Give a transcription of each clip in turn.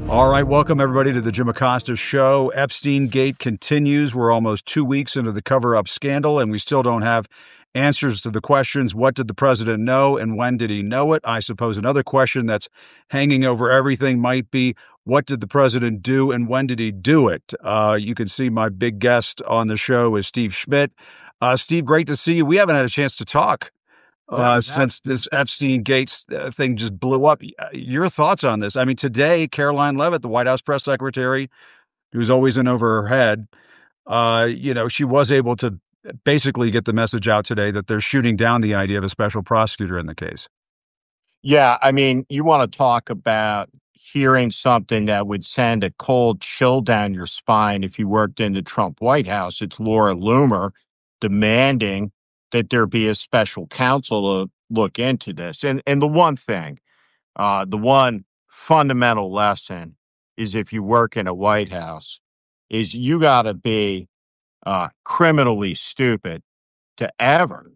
All right, welcome everybody to the Jim Acosta Show. Epstein Gate continues. We're almost 2 weeks into the cover-up scandal, and we still don't have answers to the questions. What did the president know, and when did he know it? I suppose another question that's hanging over everything might be, what did the president do, and when did he do it? You can see my big guest on the show is Steve Schmidt. Steve, great to see you. We haven't had a chance to talk since this Epstein Gates thing just blew up. Your thoughts on this? I mean, today, Caroline Leavitt, the White House press secretary, who's always in over her head, she was able to basically get the message out today that they're shooting down the idea of a special prosecutor in the case. Yeah, I mean, you want to talk about hearing something that would send a cold chill down your spine if you worked in the Trump White House. It's Laura Loomer demanding that there be a special counsel to look into this. And the one thing, the one fundamental lesson is if you work in a White House, is you got to be criminally stupid to ever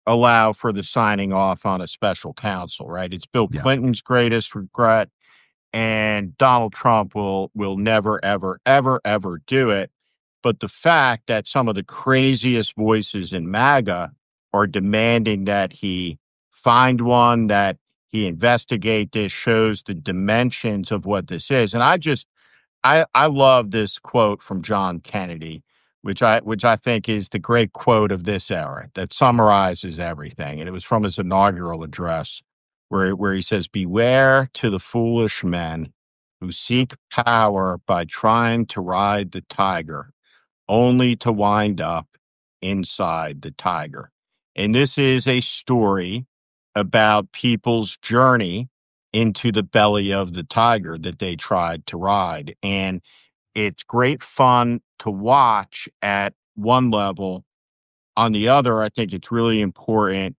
allow for the signing off on a special counsel, right? It's Bill Clinton's greatest regret, and Donald Trump will never, ever, ever, ever do it. But the fact that some of the craziest voices in MAGA are demanding that he find one, that he investigate this, shows the dimensions of what this is. And I love this quote from John Kennedy, which I think is the great quote of this era that summarizes everything. And it was from his inaugural address where he says, "Beware to the foolish men who seek power by trying to ride the tiger, only to wind up inside the tiger." And this is a story about people's journey into the belly of the tiger that they tried to ride. And it's great fun to watch at one level. On the other, I think it's really important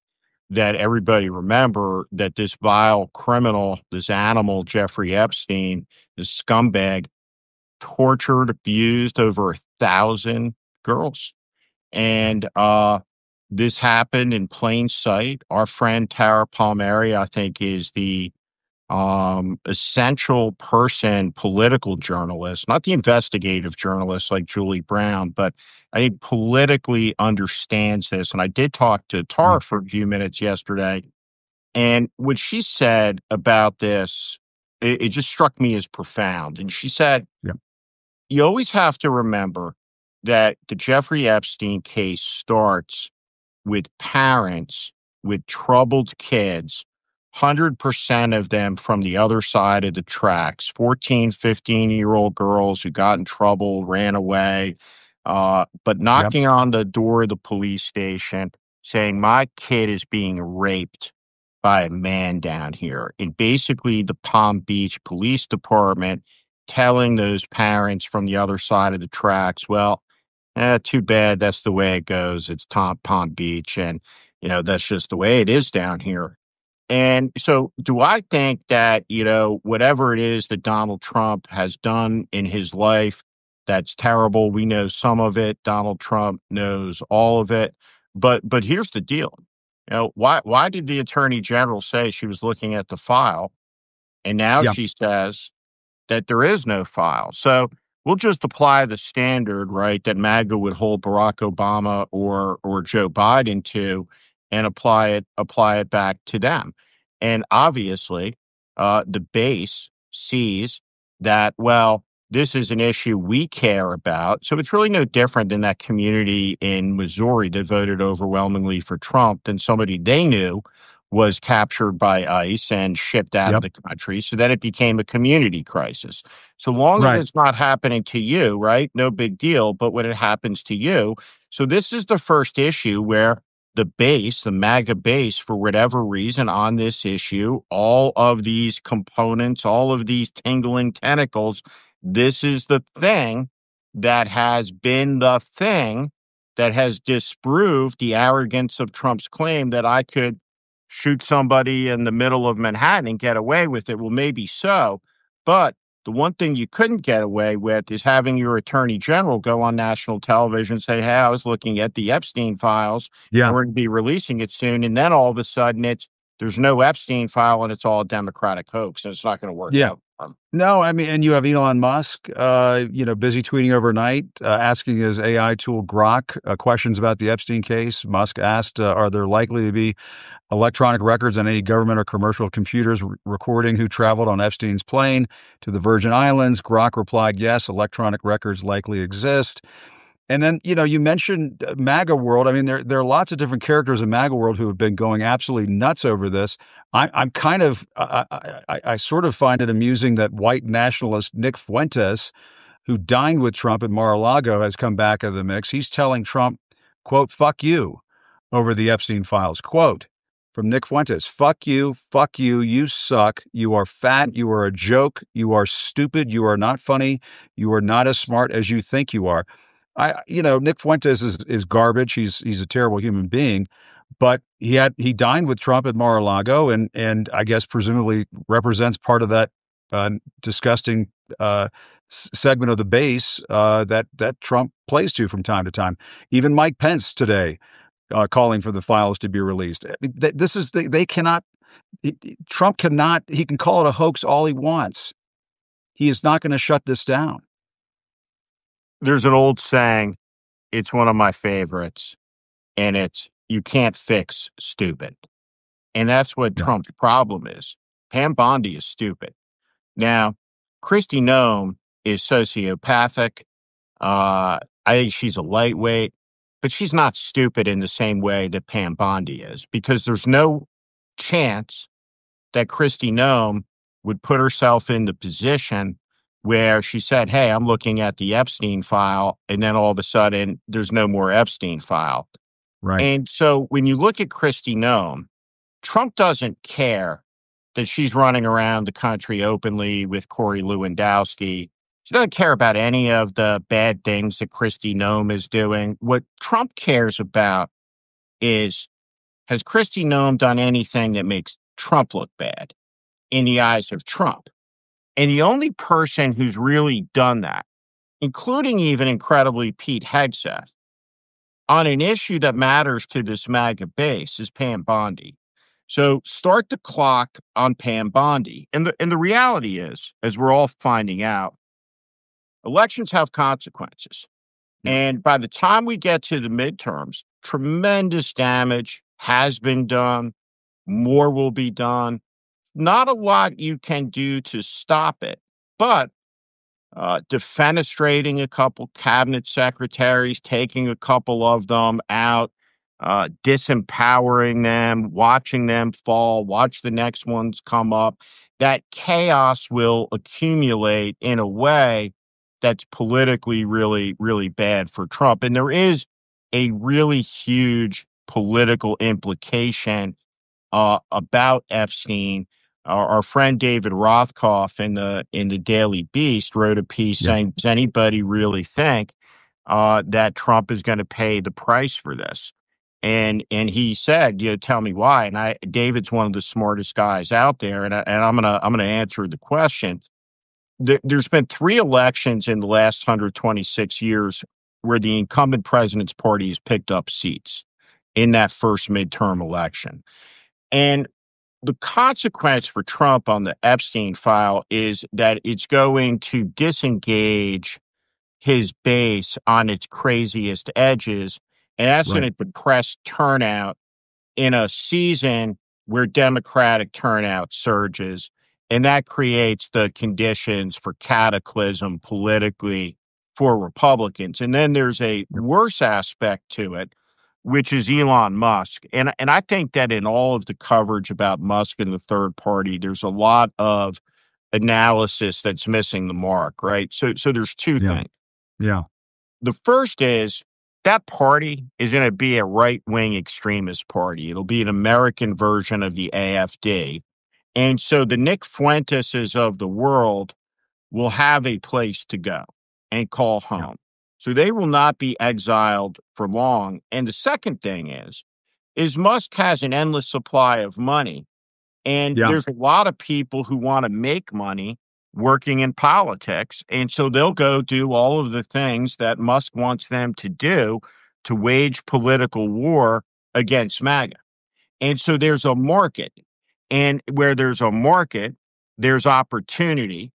that everybody remember that this vile criminal, this animal, Jeffrey Epstein, this scumbag, tortured, abused over 1,000 girls. And this happened in plain sight. Our friend Tara Setmayer, I think, is the essential person, political journalist, not the investigative journalist like Julie Brown, but I think politically understands this. And I did talk to Tara for a few minutes yesterday. And what she said about this, it just struck me as profound. And she said, you always have to remember that the Jeffrey Epstein case starts with parents with troubled kids, 100% of them from the other side of the tracks, 14, 15-year-old girls who got in trouble, ran away, but knocking on the door of the police station saying, my kid is being raped by a man down here. And basically the Palm Beach Police Department telling those parents from the other side of the tracks, well, too bad, that's the way it goes. It's Palm Beach, and, that's just the way it is down here. And so do I think that, whatever it is that Donald Trump has done in his life, that's terrible. We know some of it. Donald Trump knows all of it. But here's the deal. Why did the attorney general say she was looking at the file? And now she says that there is no file. So we'll just apply the standard, right, that MAGA would hold Barack Obama or Joe Biden to, and apply it back to them. And obviously, the base sees that, well, this is an issue we care about. So it's really no different than that community in Missouri that voted overwhelmingly for Trump than somebody they knew was captured by ICE and shipped out of the country. So then it became a community crisis. So long as it's not happening to you, right? No big deal. But when it happens to you, so this is the first issue where the base, the MAGA base, for whatever reason on this issue, all of these components, all of these tingling tentacles, this is the thing that has been the thing that has disproved the arrogance of Trump's claim that I could shoot somebody in the middle of Manhattan and get away with it. Well, maybe so. But the one thing you couldn't get away with is having your attorney general go on national television and say, hey, I was looking at the Epstein files and we're going to be releasing it soon. And then all of a sudden there's no Epstein file and it's all a Democratic hoax and it's not going to work out. No, I mean, and you have Elon Musk, busy tweeting overnight, asking his AI tool Grok questions about the Epstein case. Musk asked, "Are there likely to be electronic records on any government or commercial computers recording who traveled on Epstein's plane to the Virgin Islands?" Grok replied, "Yes, electronic records likely exist." And then, you mentioned MAGA world. I mean, there are lots of different characters in MAGA world who have been going absolutely nuts over this. I'm kind of, I sort of find it amusing that white nationalist Nick Fuentes, who dined with Trump at Mar-a-Lago, has come back into the mix. He's telling Trump, quote, "Fuck you," over the Epstein files. Quote from Nick Fuentes, fuck you, you suck, you are fat, you are a joke, you are stupid, you are not funny, you are not as smart as you think you are." Nick Fuentes is garbage. He's a terrible human being, but he dined with Trump at Mar-a-Lago, and I guess presumably represents part of that disgusting segment of the base that Trump plays to from time to time. Even Mike Pence today calling for the files to be released. I mean, they cannot. Trump cannot. He can call it a hoax all he wants. He is not going to shut this down. There's an old saying, it's one of my favorites, and it's, you can't fix stupid. And that's what Trump's problem is. Pam Bondi is stupid. Now, Kristi Noem is sociopathic. I think she's a lightweight, but she's not stupid in the same way that Pam Bondi is, because there's no chance that Kristi Noem would put herself in the position where she said, "Hey, I'm looking at the Epstein file," and then all of a sudden there's no more Epstein file. Right. And so when you look at Kristi Noem, Trump doesn't care that she's running around the country openly with Corey Lewandowski. She doesn't care about any of the bad things that Kristi Noem is doing. What Trump cares about is, has Kristi Noem done anything that makes Trump look bad in the eyes of Trump? And the only person who's really done that, including even incredibly Pete Hegseth, on an issue that matters to this MAGA base, is Pam Bondi. So start the clock on Pam Bondi. And the reality is, as we're all finding out, elections have consequences. Yeah. And by the time we get to the midterms, tremendous damage has been done. More will be done. Not a lot you can do to stop it, but defenestrating a couple cabinet secretaries, taking a couple of them out, disempowering them, watching them fall, watch the next ones come up. That chaos will accumulate in a way that's politically really, really bad for Trump. And there is a really huge political implication about Epstein. Our friend David Rothkopf in the Daily Beast wrote a piece saying, "Does anybody really think that Trump is going to pay the price for this?" And he said, "Tell me why." And David's one of the smartest guys out there, and I'm gonna answer the question. There's been 3 elections in the last 126 years where the incumbent president's party has picked up seats in that first midterm election. And the consequence for Trump on the Epstein file is that it's going to disengage his base on its craziest edges, and that's going to depress turnout in a season where Democratic turnout surges, and that creates the conditions for cataclysm politically for Republicans. And then there's a worse aspect to it, which is Elon Musk. And I think that in all of the coverage about Musk and the third party, there's a lot of analysis that's missing the mark, right? So there's 2 things. Yeah. The first is that party is going to be a right-wing extremist party. It'll be an American version of the AfD. And so the Nick Fuenteses of the world will have a place to go and call home. Yeah. So they will not be exiled for long. And the second thing is Musk has an endless supply of money. And there's a lot of people who want to make money working in politics. And so they'll go do all of the things that Musk wants them to do to wage political war against MAGA. And so there's a market. And where there's a market, there's opportunity.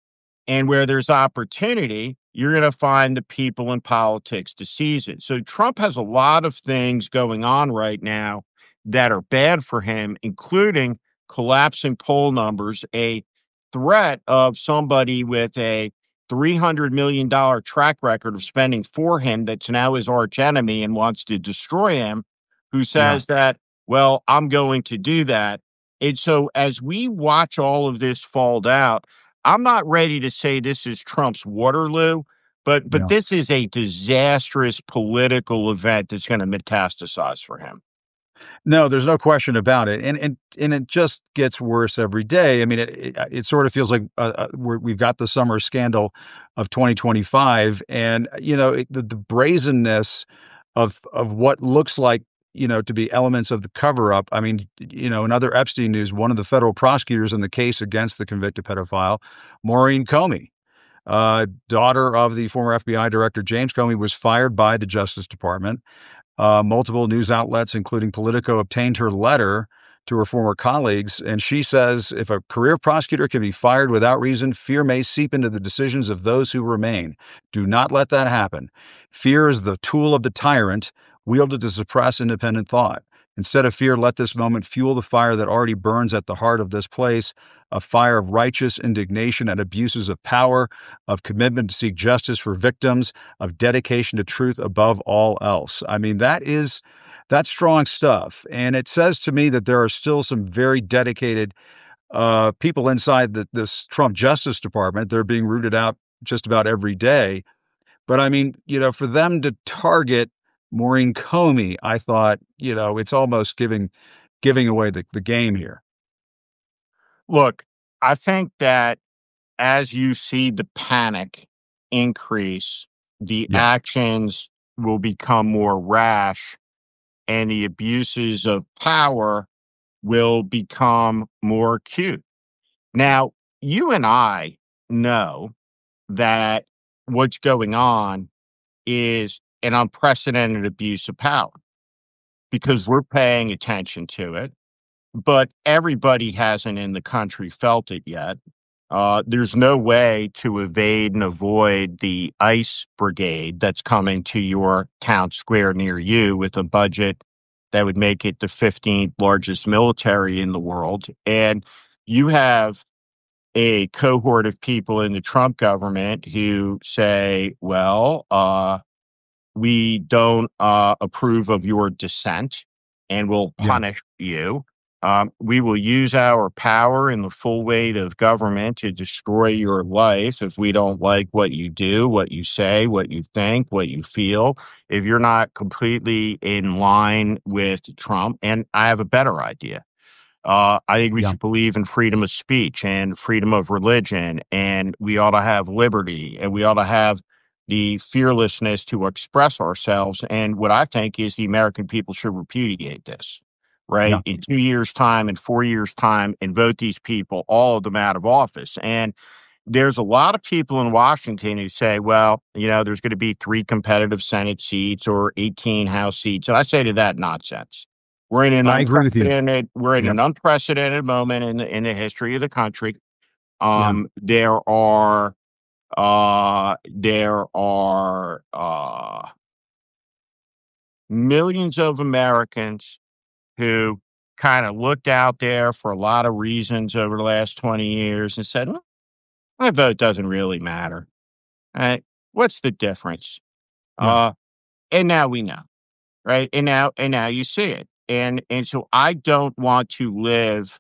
And where there's opportunity, you're going to find the people in politics to seize it. So Trump has a lot of things going on right now that are bad for him, including collapsing poll numbers, a threat of somebody with a $300 million track record of spending for him that's now his arch enemy and wants to destroy him, who Yeah. says that, well, I'm going to do that. And so as we watch all of this fall out, I'm not ready to say this is Trump's Waterloo, but Yeah. this is a disastrous political event that's going to metastasize for him. No, there's no question about it, and it just gets worse every day. I mean, it sort of feels like we've got the summer scandal of 2025, and the brazenness of what looks like to be elements of the cover up. I mean, in other Epstein news, one of the federal prosecutors in the case against the convicted pedophile, Maureen Comey, daughter of the former FBI director James Comey, was fired by the Justice Department. Multiple news outlets, including Politico, obtained her letter to her former colleagues, and she says if a career prosecutor can be fired without reason, fear may seep into the decisions of those who remain. Do not let that happen. Fear is the tool of the tyrant, wielded to suppress independent thought. Instead of fear, let this moment fuel the fire that already burns at the heart of this place, a fire of righteous indignation at abuses of power, of commitment to seek justice for victims, of dedication to truth above all else. I mean, that's strong stuff. And it says to me that there are still some very dedicated people inside this Trump Justice Department. They're being rooted out just about every day. But I mean, for them to target Maureen Comey, I thought, it's almost giving away the game here. Look, I think that as you see the panic increase, the Yeah, actions will become more rash and the abuses of power will become more acute. Now, you and I know that what's going on is an unprecedented abuse of power because we're paying attention to it, but everybody hasn't in the country felt it yet. There's no way to evade and avoid the ICE brigade that's coming to your town square near you with a budget that would make it the 15th largest military in the world. And you have a cohort of people in the Trump government who say, well, we don't approve of your dissent and will yeah, punish you. We will use our power and the full weight of government to destroy your life if we don't like what you do, what you say, what you think, what you feel. If you're not completely in line with Trump, and I have a better idea. I think we yeah, should believe in freedom of speech and freedom of religion, and we ought to have liberty, and we ought to have the fearlessness to express ourselves. And what I think is the American people should repudiate this, yeah, right? In 2 years' time, in 4 years' time, and vote these people, all of them, out of office. And there's a lot of people in Washington who say, well, there's going to be 3 competitive Senate seats or 18 House seats. And I say to that, nonsense. I agree with you. We're in Yeah, an unprecedented moment in the history of the country. yeah, There are millions of Americans who kind of looked out there for a lot of reasons over the last 20 years and said, my vote doesn't really matter. Right? What's the difference? yeah. Uh, and now we know, right? And now you see it. And so I don't want to live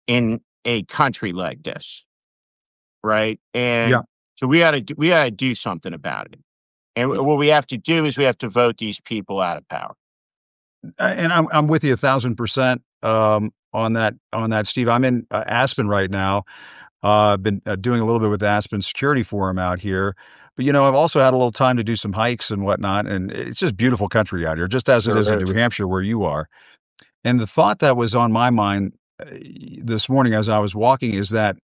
in a country like this, right? Yeah. And so we gotta do something about it. And what we have to do is we have to vote these people out of power. And I'm with you 1,000% on that, Steve. I'm in Aspen right now. I've been doing a little bit with the Aspen Security Forum out here, but I've also had a little time to do some hikes and whatnot, and it's just beautiful country out here, just as it is in Sure New is. Hampshire where you are. And the thought that was on my mind this morning as I was walking is that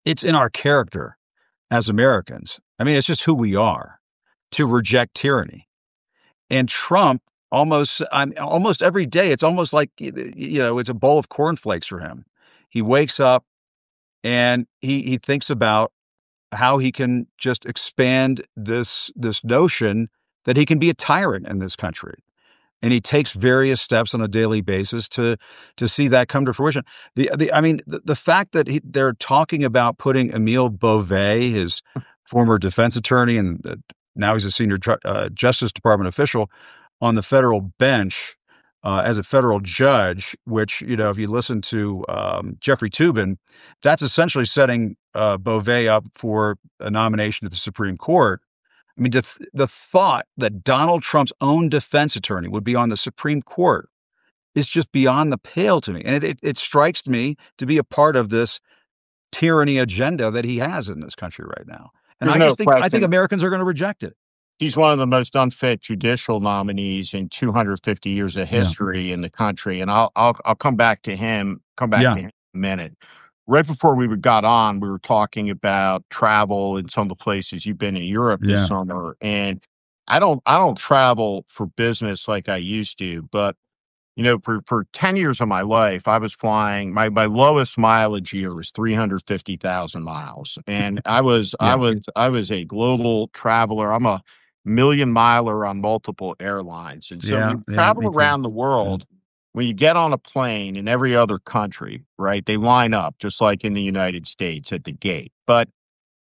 it's in our character as Americans. I mean, it's just who we are to reject tyranny. And Trump almost every day, it's almost like, it's a bowl of cornflakes for him. he wakes up and he thinks about how he can just expand this notion that he can be a tyrant in this country. And he takes various steps on a daily basis to see that come to fruition. The fact that they're talking about putting Emile Beauvais, his former defense attorney, and now he's a senior Justice Department official, on the federal bench as a federal judge, which, if you listen to Jeffrey Toobin, that's essentially setting Beauvais up for a nomination to the Supreme Court. I mean, the thought that Donald Trump's own defense attorney would be on the Supreme Court is just beyond the pale to me. And it strikes me to be a part of this tyranny agenda that he has in this country right now. And There's I no just think question. Americans are going to reject it. He's one of the most unfit judicial nominees in 250 years of history in the country. And I'll come back to him. To him in a minute. Right before we got on, we were talking about travel and some of the places you've been in Europe this summer. And I don't travel for business like I used to, but for 10 years of my life, I was flying. My lowest mileage year was 350,000 miles, and I was a global traveler. I'm a million miler on multiple airlines, and so when you travel around the world, when you get on a plane in every other country, right? They line up just like in the United States at the gate, but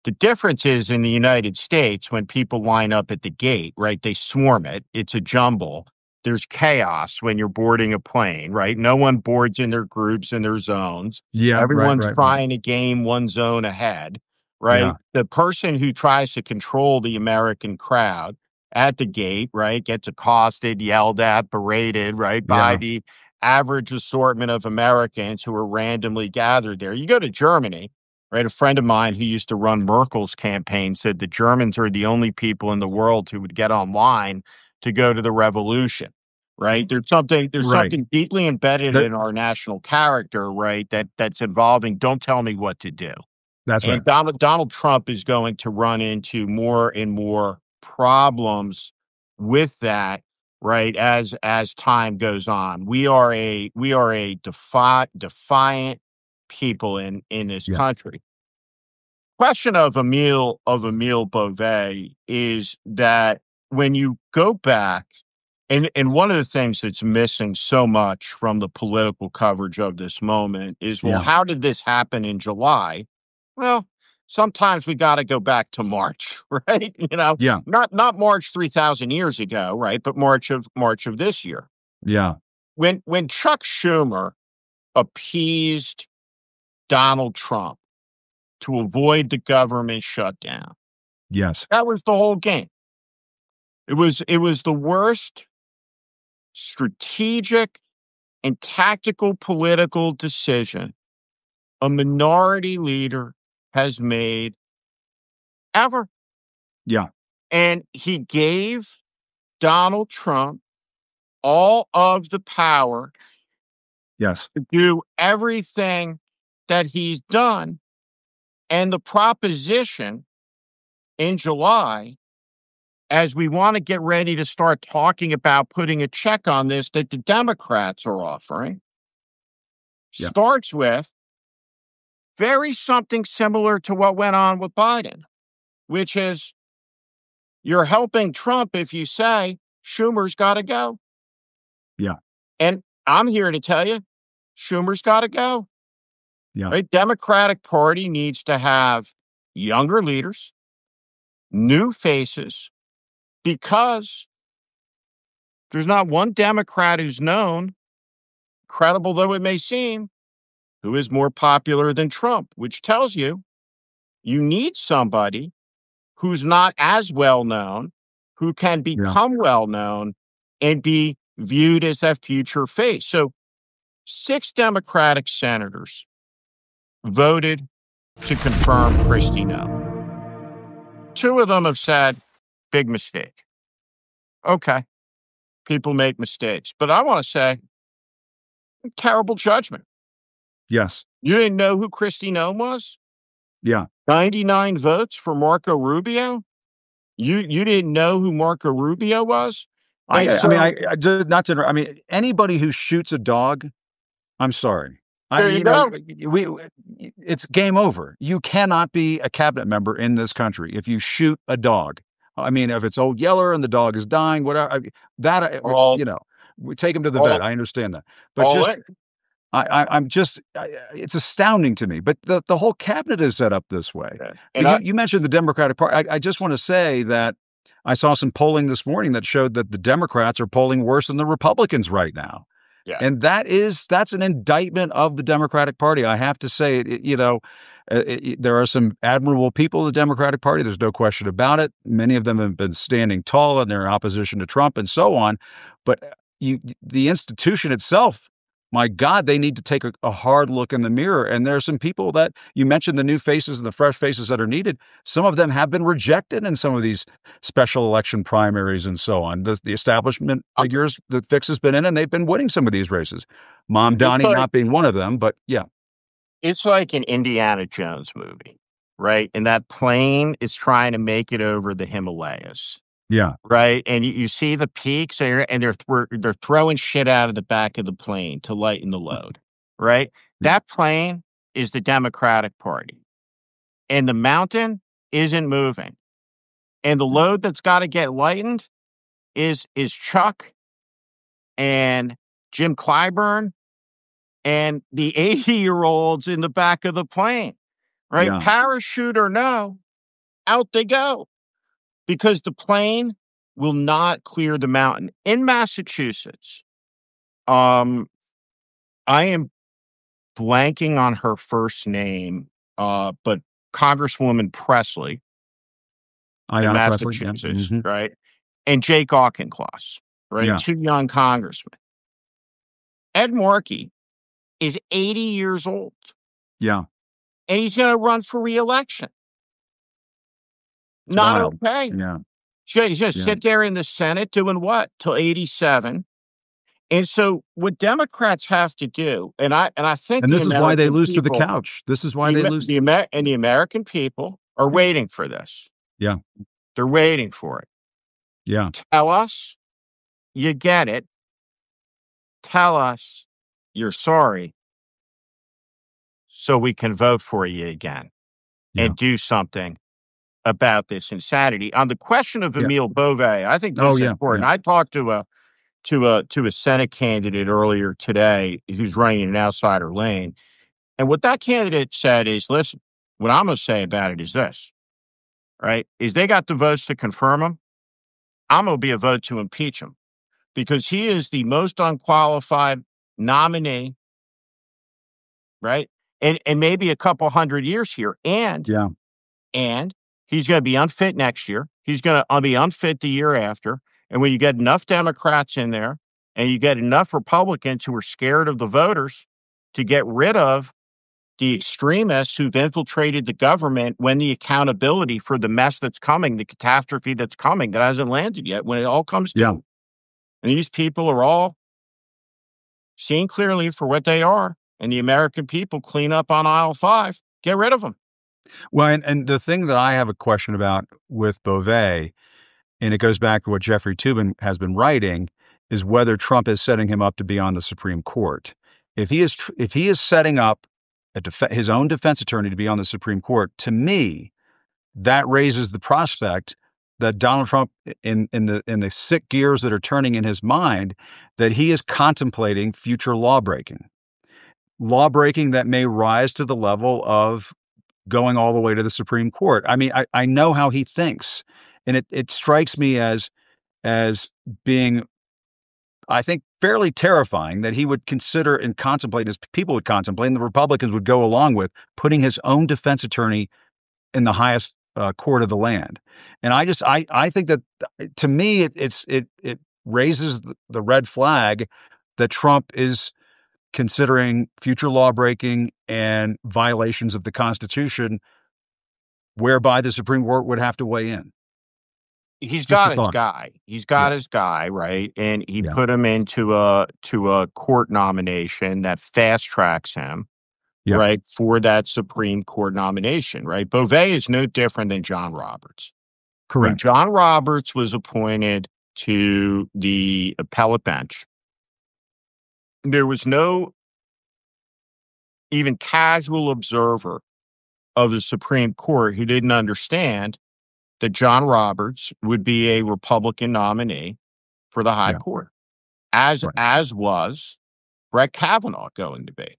the difference is in the United States, when people line up at the gate, right, they swarm it. It's a jumble. There's chaos when you're boarding a plane, right? No one boards in their groups and their zones. Everyone's trying to gain one zone ahead, right? The person who tries to control the American crowd at the gate, right, gets accosted, yelled at, berated, right, by the average assortment of Americans who are randomly gathered there. You go to Germany, right? A friend of mine who used to run Merkel's campaign said the Germans are the only people in the world who would get online to go to the revolution, right? There's something deeply embedded in our national character, right? That's involving, don't tell me what to do. That's right. Donald Trump is going to run into more and more problems with that, right? As time goes on, we are a defiant people in this country. Question of Emile Beauvais is that when you go back, and one of the things that's missing so much from the political coverage of this moment is, well, how did this happen in July? Well, sometimes we got to go back to March, right? Not March 3,000 years ago, right? But March of this year. Yeah. When Chuck Schumer appeased Donald Trump to avoid the government shutdown. Yes. That was the whole game. It was the worst strategic and tactical political decision a minority leader has made ever. Yeah. And he gave Donald Trump all of the power to do everything that he's done. And the proposition in July, as we want to get ready to start talking about putting a check on this that the Democrats are offering, starts with very something similar to what went on with Biden, which is you're helping Trump if you say Schumer's got to go. Yeah. And I'm here to tell you, Schumer's got to go. Yeah. Right? Democratic Party needs to have younger leaders, new faces, because there's not one Democrat who's known, credible though it may seem, who is more popular than Trump, which tells you you need somebody who's not as well known, who can become well known and be viewed as that future face. So 6 Democratic senators voted to confirm Christie no. 2 of them have said, big mistake. Okay, people make mistakes. But I want to say, terrible judgment. Yes. You didn't know who Christie no was? Yeah. 99 votes for Marco Rubio? You didn't know who Marco Rubio was? I mean, anybody who shoots a dog, I'm sorry. There you go. It's game over. You cannot be a cabinet member in this country if you shoot a dog. I mean, if it's Old Yeller and the dog is dying, whatever, All, we take him to the vet. all, I understand that, but all just in. it's astounding to me. But the whole cabinet is set up this way. Yeah. But And you mentioned the Democratic Party. I just want to say that I saw some polling this morning that showed that the Democrats are polling worse than the Republicans right now. yeah, And that's an indictment of the Democratic Party. I have to say, there are some admirable people in the Democratic Party. There's no question about it. Many of them have been standing tall in their opposition to Trump and so on. But the institution itself, my God, they need to take a hard look in the mirror. And there are some people that you mentioned, the new faces and the fresh faces that are needed. Some of them have been rejected in some of these special election primaries and so on. The establishment figures, the fix has been in, and they've been winning some of these races. Mom Donnie not being one of them, but yeah. It's like an Indiana Jones movie, right? And that plane is trying to make it over the Himalayas. Yeah. Right. And you see the peaks there, and they're throwing shit out of the back of the plane to lighten the load. Right. That plane is the Democratic Party, and the mountain isn't moving. And the load that's got to get lightened is Chuck and Jim Clyburn and the 80-year-olds in the back of the plane. Right. Yeah. Parachute or no, out they go. Because the plane will not clear the mountain. In Massachusetts, I am blanking on her first name, but Congresswoman Presley in Massachusetts, Presley, yeah. right? And Jake Auchincloss, right? Yeah. Two young congressmen. Ed Markey is 80 years old. Yeah. And he's going to run for re-election. It's Not wild. okay. Yeah. He's going to sit there in the Senate doing what? Till 87. And so what Democrats have to do, and I think And the this is why they lose to the people, couch. This is why they lose. the American people are waiting for this. Yeah. They're waiting for it. Yeah. Tell us you get it. Tell us you're sorry so we can vote for you again and do something about this insanity. On the question of Emile Beauvais, I think this is important. Yeah. I talked to a Senate candidate earlier today who's running in an outsider lane. And what that candidate said is, listen, what I'm going to say about it is this, right? Is they got the votes to confirm him. I'm going to be a vote to impeach him because he is the most unqualified nominee, right? And maybe a couple hundred years here. And he's going to be unfit next year. He's going to be unfit the year after. And when you get enough Democrats in there and you get enough Republicans who are scared of the voters to get rid of the extremists who've infiltrated the government, when the accountability for the mess that's coming, the catastrophe that's coming, that hasn't landed yet, when it all comes to and these people are all seen clearly for what they are, and the American people clean up on aisle 5, get rid of them. Well, and the thing that I have a question about with Beauvais, and it goes back to what Jeffrey Toobin has been writing, is whether Trump is setting him up to be on the Supreme Court. If he is setting up his own defense attorney to be on the Supreme Court, to me, that raises the prospect that Donald Trump, in the sick gears that are turning in his mind, that he is contemplating future law breaking that may rise to the level of going all the way to the Supreme Court. I mean, I know how he thinks, and it strikes me as being, I think, fairly terrifying that he would consider and contemplate, as people would contemplate, and the Republicans would go along with, putting his own defense attorney in the highest court of the land. And I think that, to me, it raises the red flag that Trump is considering future law breaking and violations of the Constitution, whereby the Supreme Court would have to weigh in. He's got his guy. He's got his guy, right? And he put him into a court nomination that fast tracks him, right, for that Supreme Court nomination, right? Beauvais is no different than John Roberts. Correct. When John Roberts was appointed to the appellate bench, there was no even casual observer of the Supreme Court who didn't understand that John Roberts would be a Republican nominee for the High Yeah. Court, Right. as was Brett Kavanaugh going to be.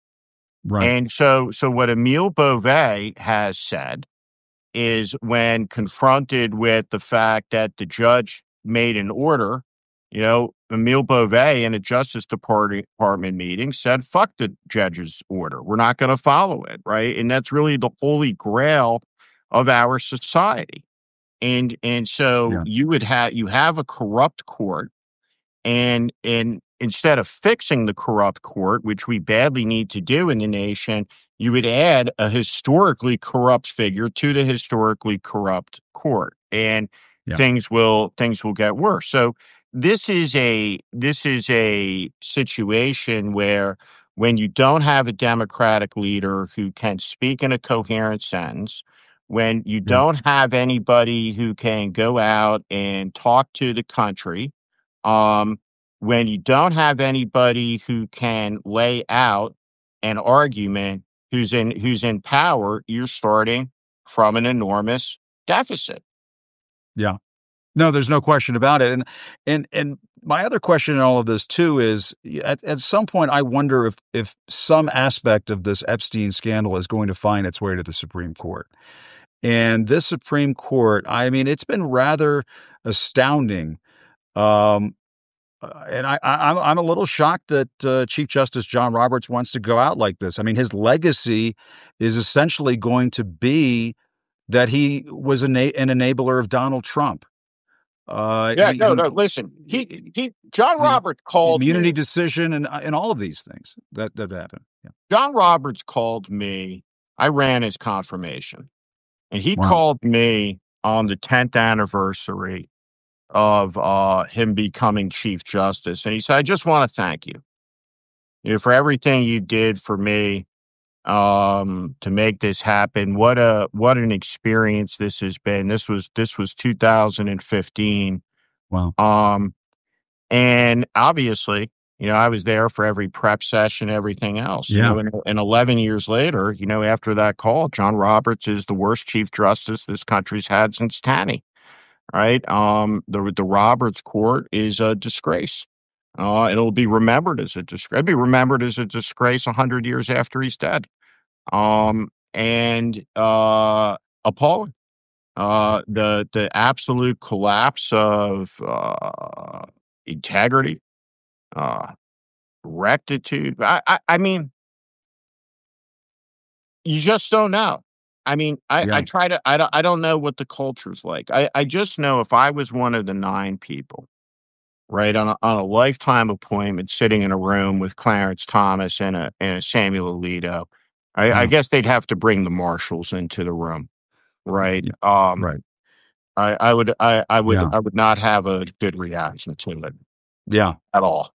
Right. And so what Emile Beauvais has said is, when confronted with the fact that the judge made an order, Emile Beauvais in a Department meeting said, fuck the judge's order. We're not going to follow it. Right. And that's really the holy grail of our society. And so Yeah. you have a corrupt court, and instead of fixing the corrupt court, which we badly need to do in the nation, you would add a historically corrupt figure to the historically corrupt court, and Yeah. things will get worse. So this is a situation where, when you don't have a Democratic leader who can speak in a coherent sentence, when you Yeah. don't have anybody who can go out and talk to the country, um, when you don't have anybody who can lay out an argument, who's in power, you're starting from an enormous deficit. Yeah. No, there's no question about it. And my other question in all of this too is, at some point I wonder if some aspect of this Epstein scandal is going to find its way to the Supreme Court. And this Supreme Court, I mean, it's been rather astounding. Um, and I'm a little shocked that Chief Justice John Roberts wants to go out like this. I mean, his legacy is essentially going to be that he was an enabler of Donald Trump. Yeah, no, no. Listen, John The Roberts called immunity me. decision and all of these things that happened. Yeah. John Roberts called me. I ran his confirmation, and he Wow. called me on the 10th anniversary of him becoming Chief Justice, and he said, "I just want to thank you, for everything you did for me, to make this happen. What an experience this has been." This was 2015. Wow. Um, and obviously, I was there for every prep session, everything else. Yeah. And 11 years later, after that call, John Roberts is the worst Chief Justice this country's had since Taney. Right? The Roberts Court is a disgrace. It'll be remembered as a disgrace. It'll be remembered as a disgrace 100 years after he's dead. And appalling. The absolute collapse of integrity, uh, rectitude. I mean, you just don't know. I mean, I Yeah. try to. I don't know what the culture's like. I just know, if I was one of the 9 people, right, on a lifetime appointment, sitting in a room with Clarence Thomas and a Samuel Alito, I Yeah. guess they'd have to bring the marshals into the room, right? Yeah. Right. Yeah. I would not have a good reaction to it Yeah. at all.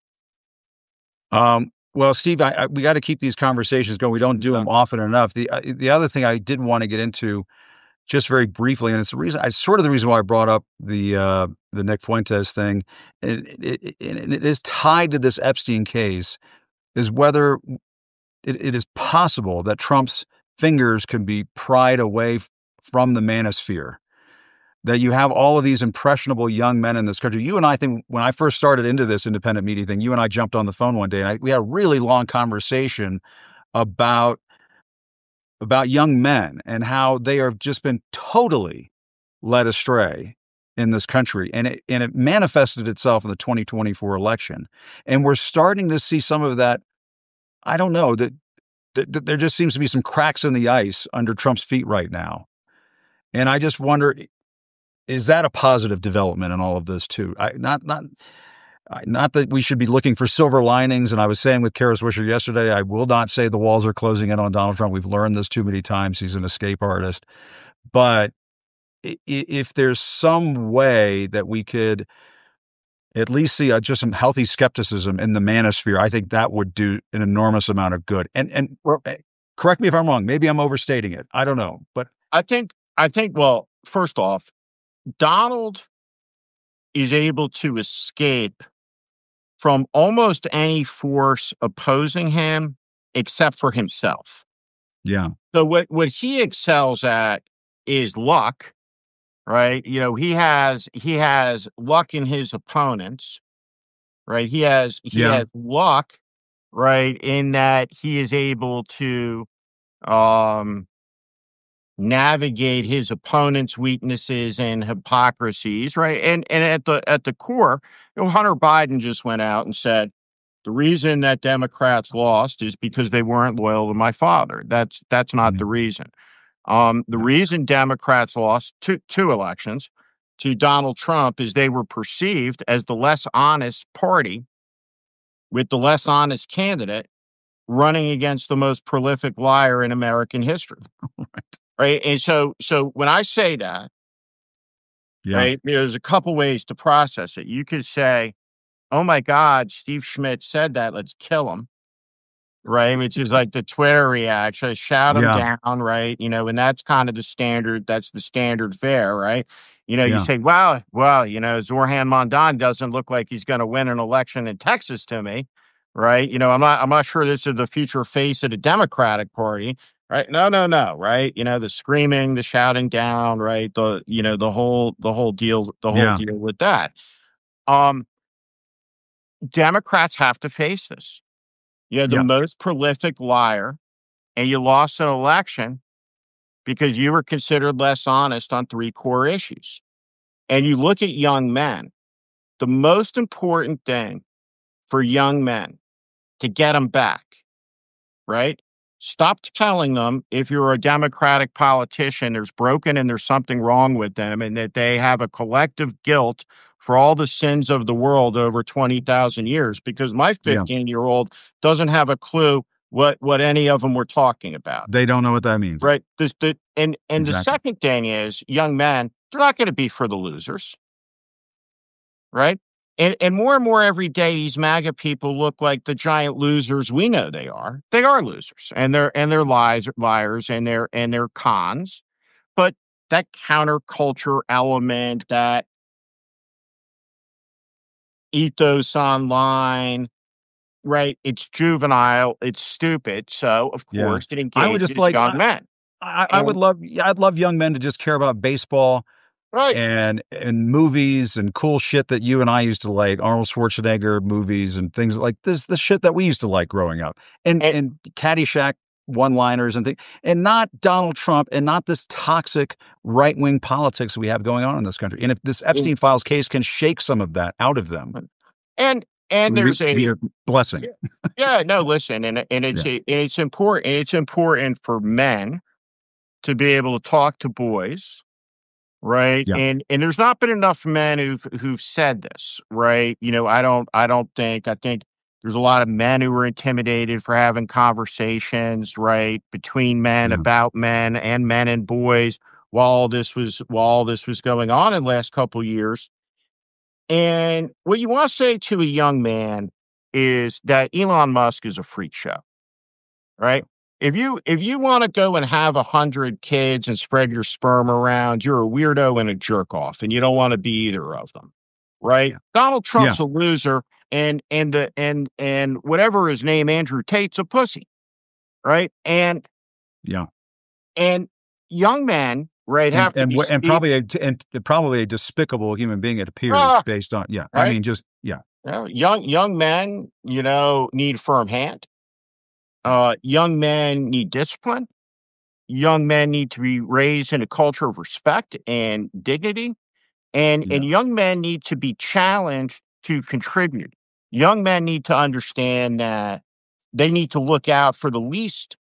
Well, Steve, we got to keep these conversations going. We don't do them often enough. The other thing I did want to get into, just very briefly, and it's sort of the reason why I brought up the Nick Fuentes thing, and it is tied to this Epstein case, is whether it is possible that Trump's fingers can be pried away from the manosphere. That you have all of these impressionable young men in this country. You and I think, when I first started into this independent media thing, you and I jumped on the phone one day and we had a really long conversation about young men and how they have just been totally led astray in this country. And it manifested itself in the 2024 election. And we're starting to see some of that. I don't know, that there just seems to be some cracks in the ice under Trump's feet right now. And I just wonder, is that a positive development in all of this too? Not that we should be looking for silver linings. And I was saying with Kara Swisher yesterday, I will not say the walls are closing in on Donald Trump. We've learned this too many times. He's an escape artist. But if there's some way that we could at least see just some healthy skepticism in the manosphere, I think that would do an enormous amount of good. And correct me if I'm wrong. Maybe I'm overstating it. I don't know. But I think. Well, first off, Donald is able to escape from almost any force opposing him, except for himself. Yeah. So what he excels at is luck, right? He has luck in his opponents, right? He Yeah. has luck, right, in that he is able to um navigate his opponent's weaknesses and hypocrisies, right? And at the core, Hunter Biden just went out and said the reason that Democrats lost is because they weren't loyal to my father. That's not Yeah. the reason. The Yeah. reason Democrats lost two elections to Donald Trump is they were perceived as the less honest party with the less honest candidate running against the most prolific liar in American history. Right. Right. And so when I say that, Yeah. right, there's a couple ways to process it. You could say, oh my God, Steve Schmidt said that, let's kill him. Right, which is like the Twitter reaction, shout him Yeah. down, right? And that's kind of the standard. That's the standard fare, right? You Yeah. say, well, Zorhan Mondan doesn't look like he's going to win an election in Texas to me, right? I'm not sure this is the future face of the Democratic Party, right? No, right? The screaming, the shouting down, right? The whole Yeah. deal with that. Um, Democrats have to face this. You're the Yeah. most prolific liar and you lost an election because you were considered less honest on three core issues. And you look at young men, the most important thing for young men to get them back, right? Stop telling them if you're a Democratic politician, there's broken and there's something wrong with them and that they have a collective guilt for all the sins of the world over 20,000 years, because my Yeah. 15-year-old doesn't have a clue what any of them were talking about. They don't know what that means. Right. And the Exactly. second thing is young men, they're not going to be for the losers, right? And more every day, these MAGA people look like the giant losers we know they are. They are losers, and they're liars, and they're cons. But that counterculture element, that ethos online, right? It's juvenile, it's stupid. So of Yeah. course it I would just engages like, young men. I would And love, yeah, I'd love young men to just care about baseball right. and movies and cool shit that you and I used to like, Arnold Schwarzenegger movies and things like this, the shit that we used to like growing up, And and Caddyshack one-liners and things, and not Donald Trump and not this toxic right-wing politics we have going on in this country. And if this Epstein files case can shake some of that out of them, and it would there's be a a blessing. yeah, yeah, no, listen, and Yeah. it's important. It's important for men to be able to talk to boys, right? Yeah. And there's not been enough men who've said this, right? I think there's a lot of men who were intimidated for having conversations, right, between men Yeah. about men and boys while all this was going on in the last couple years. And what you want to say to a young man is that Elon Musk is a freak show, right? If you want to go and have 100 kids and spread your sperm around, you're a weirdo and a jerk off, and you don't want to be either of them, right? Yeah. Donald Yeah. Trump's a loser, and whatever his name, Andrew Tate's a pussy, right? Yeah. And young men, right, have to be And steeped, probably a despicable human being, it appears, ah, based on, yeah. I right? mean, just, yeah. Young men, need firm hand. Young men need discipline. Young men need to be raised in a culture of respect and dignity. And Yeah. young men need to be challenged to contribute. Young men need to understand that they need to look out for the least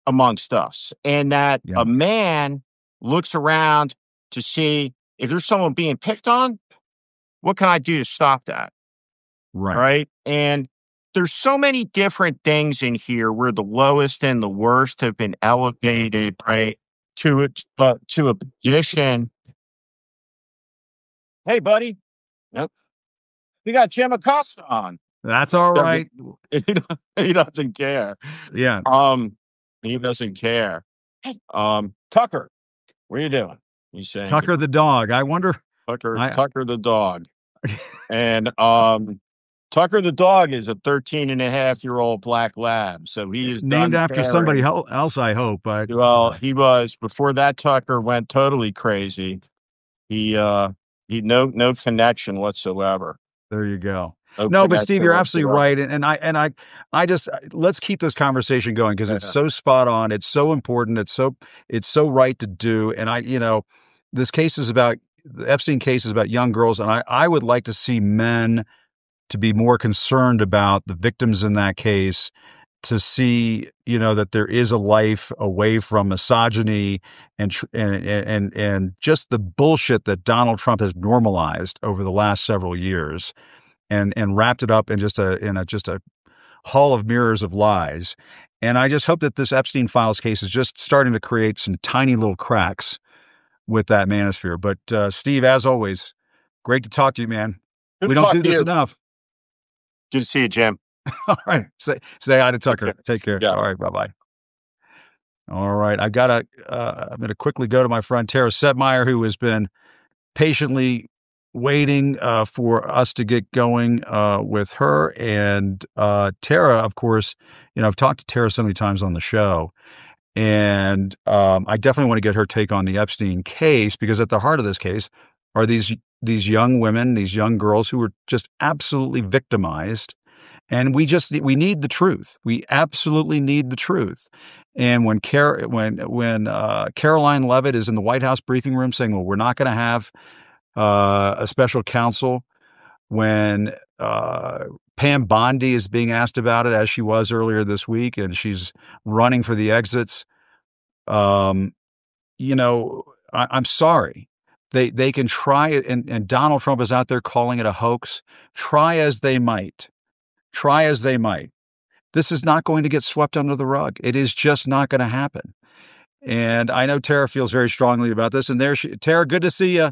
amongst us, and that Yeah. a man looks around to see if there's someone being picked on, what can I do to stop that? Right. Right? And there's so many different things in here where the lowest and the worst have been elevated, right, to a position. Hey, buddy, nope, we got Jim Acosta on. That's all Doesn't right. he doesn't care. Yeah. Um, he doesn't care. Tucker, what are you doing? He's saying Tucker the dog. I wonder. Tucker, I Tucker the dog, and Tucker the dog is a 13-and-a-half-year-old black lab, so he is Named done after somebody caring. else, I hope. But Well, he was before that. Tucker went totally crazy. He no connection whatsoever. there you go. No No, but Steve, connection you're absolutely whatsoever. right, and I just let's keep this conversation going because it's so spot on. It's so important. It's so right to do. And this case is about the Epstein case is about young girls, and I would like to see men to be more concerned about the victims in that case, to see that there is a life away from misogyny and just the bullshit that Donald Trump has normalized over the last several years and wrapped it up in just a hall of mirrors of lies. And I just hope that this Epstein Files case is just starting to create some tiny little cracks with that manosphere. But Steve, as always, great to talk to you, man. Good We to don't talk do to this you. enough. Good to see you, Jim. All right. Say hi to Tucker. Take care. Yeah. All right. Bye-bye. All right. I'm going to quickly go to my friend Tara Setmayer, who has been patiently waiting for us to get going with her. And Tara, of course, I've talked to Tara so many times on the show, and I definitely want to get her take on the Epstein case, because at the heart of this case are these young women, these young girls who were just absolutely victimized. And we need the truth. We absolutely need the truth. And when Caroline Leavitt is in the White House briefing room saying, "Well, we're not going to have a special counsel," when Pam Bondi is being asked about it, as she was earlier this week, and she's running for the exits, I'm sorry. They can try it, and Donald Trump is out there calling it a hoax. Try as they might. This is not going to get swept under the rug. It is just not going to happen. And I know Tara feels very strongly about this. And Tara, good to see you.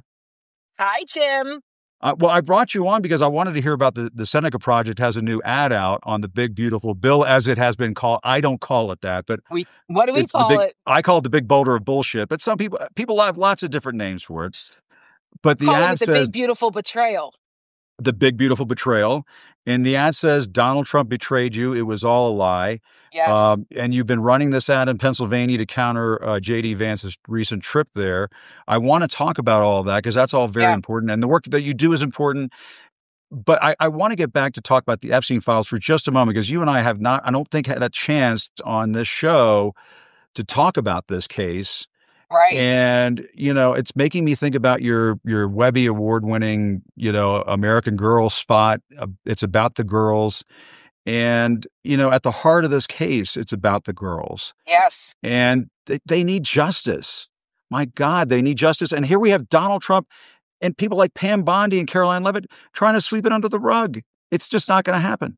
Hi, Jim. Well, I brought you on because I wanted to hear about the Seneca Project has a new ad out on the big, beautiful bill, as it has been called. I don't call it that, but what do we call it? I call it the big boulder of bullshit. But some people have lots of different names for it. But the ad says the big, beautiful betrayal. The big, beautiful betrayal. And the ad says, Donald Trump betrayed you. It was all a lie. Yes. And you've been running this ad in Pennsylvania to counter J.D. Vance's recent trip there. I want to talk about all of that because that's all very important. And the work that you do is important. But I want to get back to talk about the Epstein Files for just a moment, because you and I have not, I don't think, had a chance on this show to talk about this case. Right. And, it's making me think about your Webby Award-winning, American Girl spot. It's about the girls. And, at the heart of this case, it's about the girls. Yes. And they need justice. My God, they need justice. And here we have Donald Trump and people like Pam Bondi and Caroline Leavitt trying to sweep it under the rug. It's just not going to happen.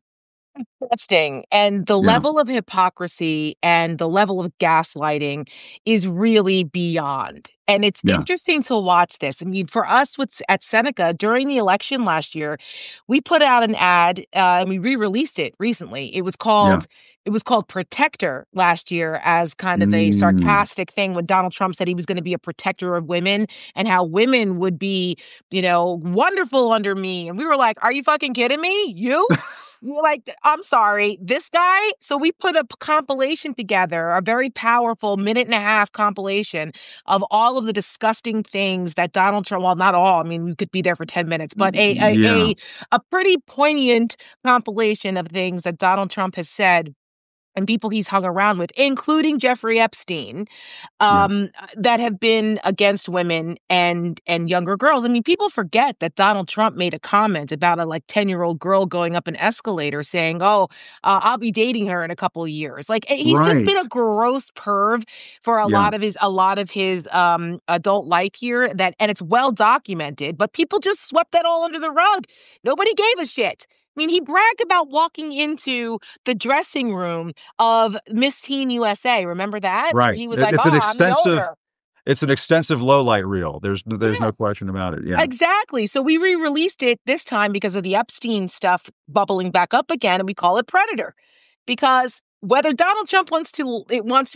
Interesting. And the level of hypocrisy and the level of gaslighting is really beyond. And it's interesting to watch this. I mean, for us at Seneca, during the election last year, we put out an ad and we re-released it recently. It was called Protector last year, as kind of a sarcastic thing when Donald Trump said he was going to be a protector of women and how women would be, wonderful under me. And we were like, are you fucking kidding me? You? We're like, I'm sorry, this guy? So we put a compilation together, a very powerful 1.5-minute compilation of all of the disgusting things that Donald Trump, well, not all, I mean, we could be there for 10 minutes, but a pretty poignant compilation of things that Donald Trump has said and people he's hung around with, including Jeffrey Epstein, that have been against women and younger girls. I mean, people forget that Donald Trump made a comment about a 10-year-old girl going up an escalator saying, I'll be dating her in a couple of years. He's just been a gross perv for a lot of his adult life here, and it's well documented, but people just swept that all under the rug. Nobody gave a shit. I mean, he bragged about walking into the dressing room of Miss Teen USA. Remember that? Right. Where he was I'm the owner. It's an extensive low-light reel. There's no question about it. Yeah. Exactly. So we re-released it this time because of the Epstein stuff bubbling back up again, and we call it Predator. Because whether Donald Trump wants to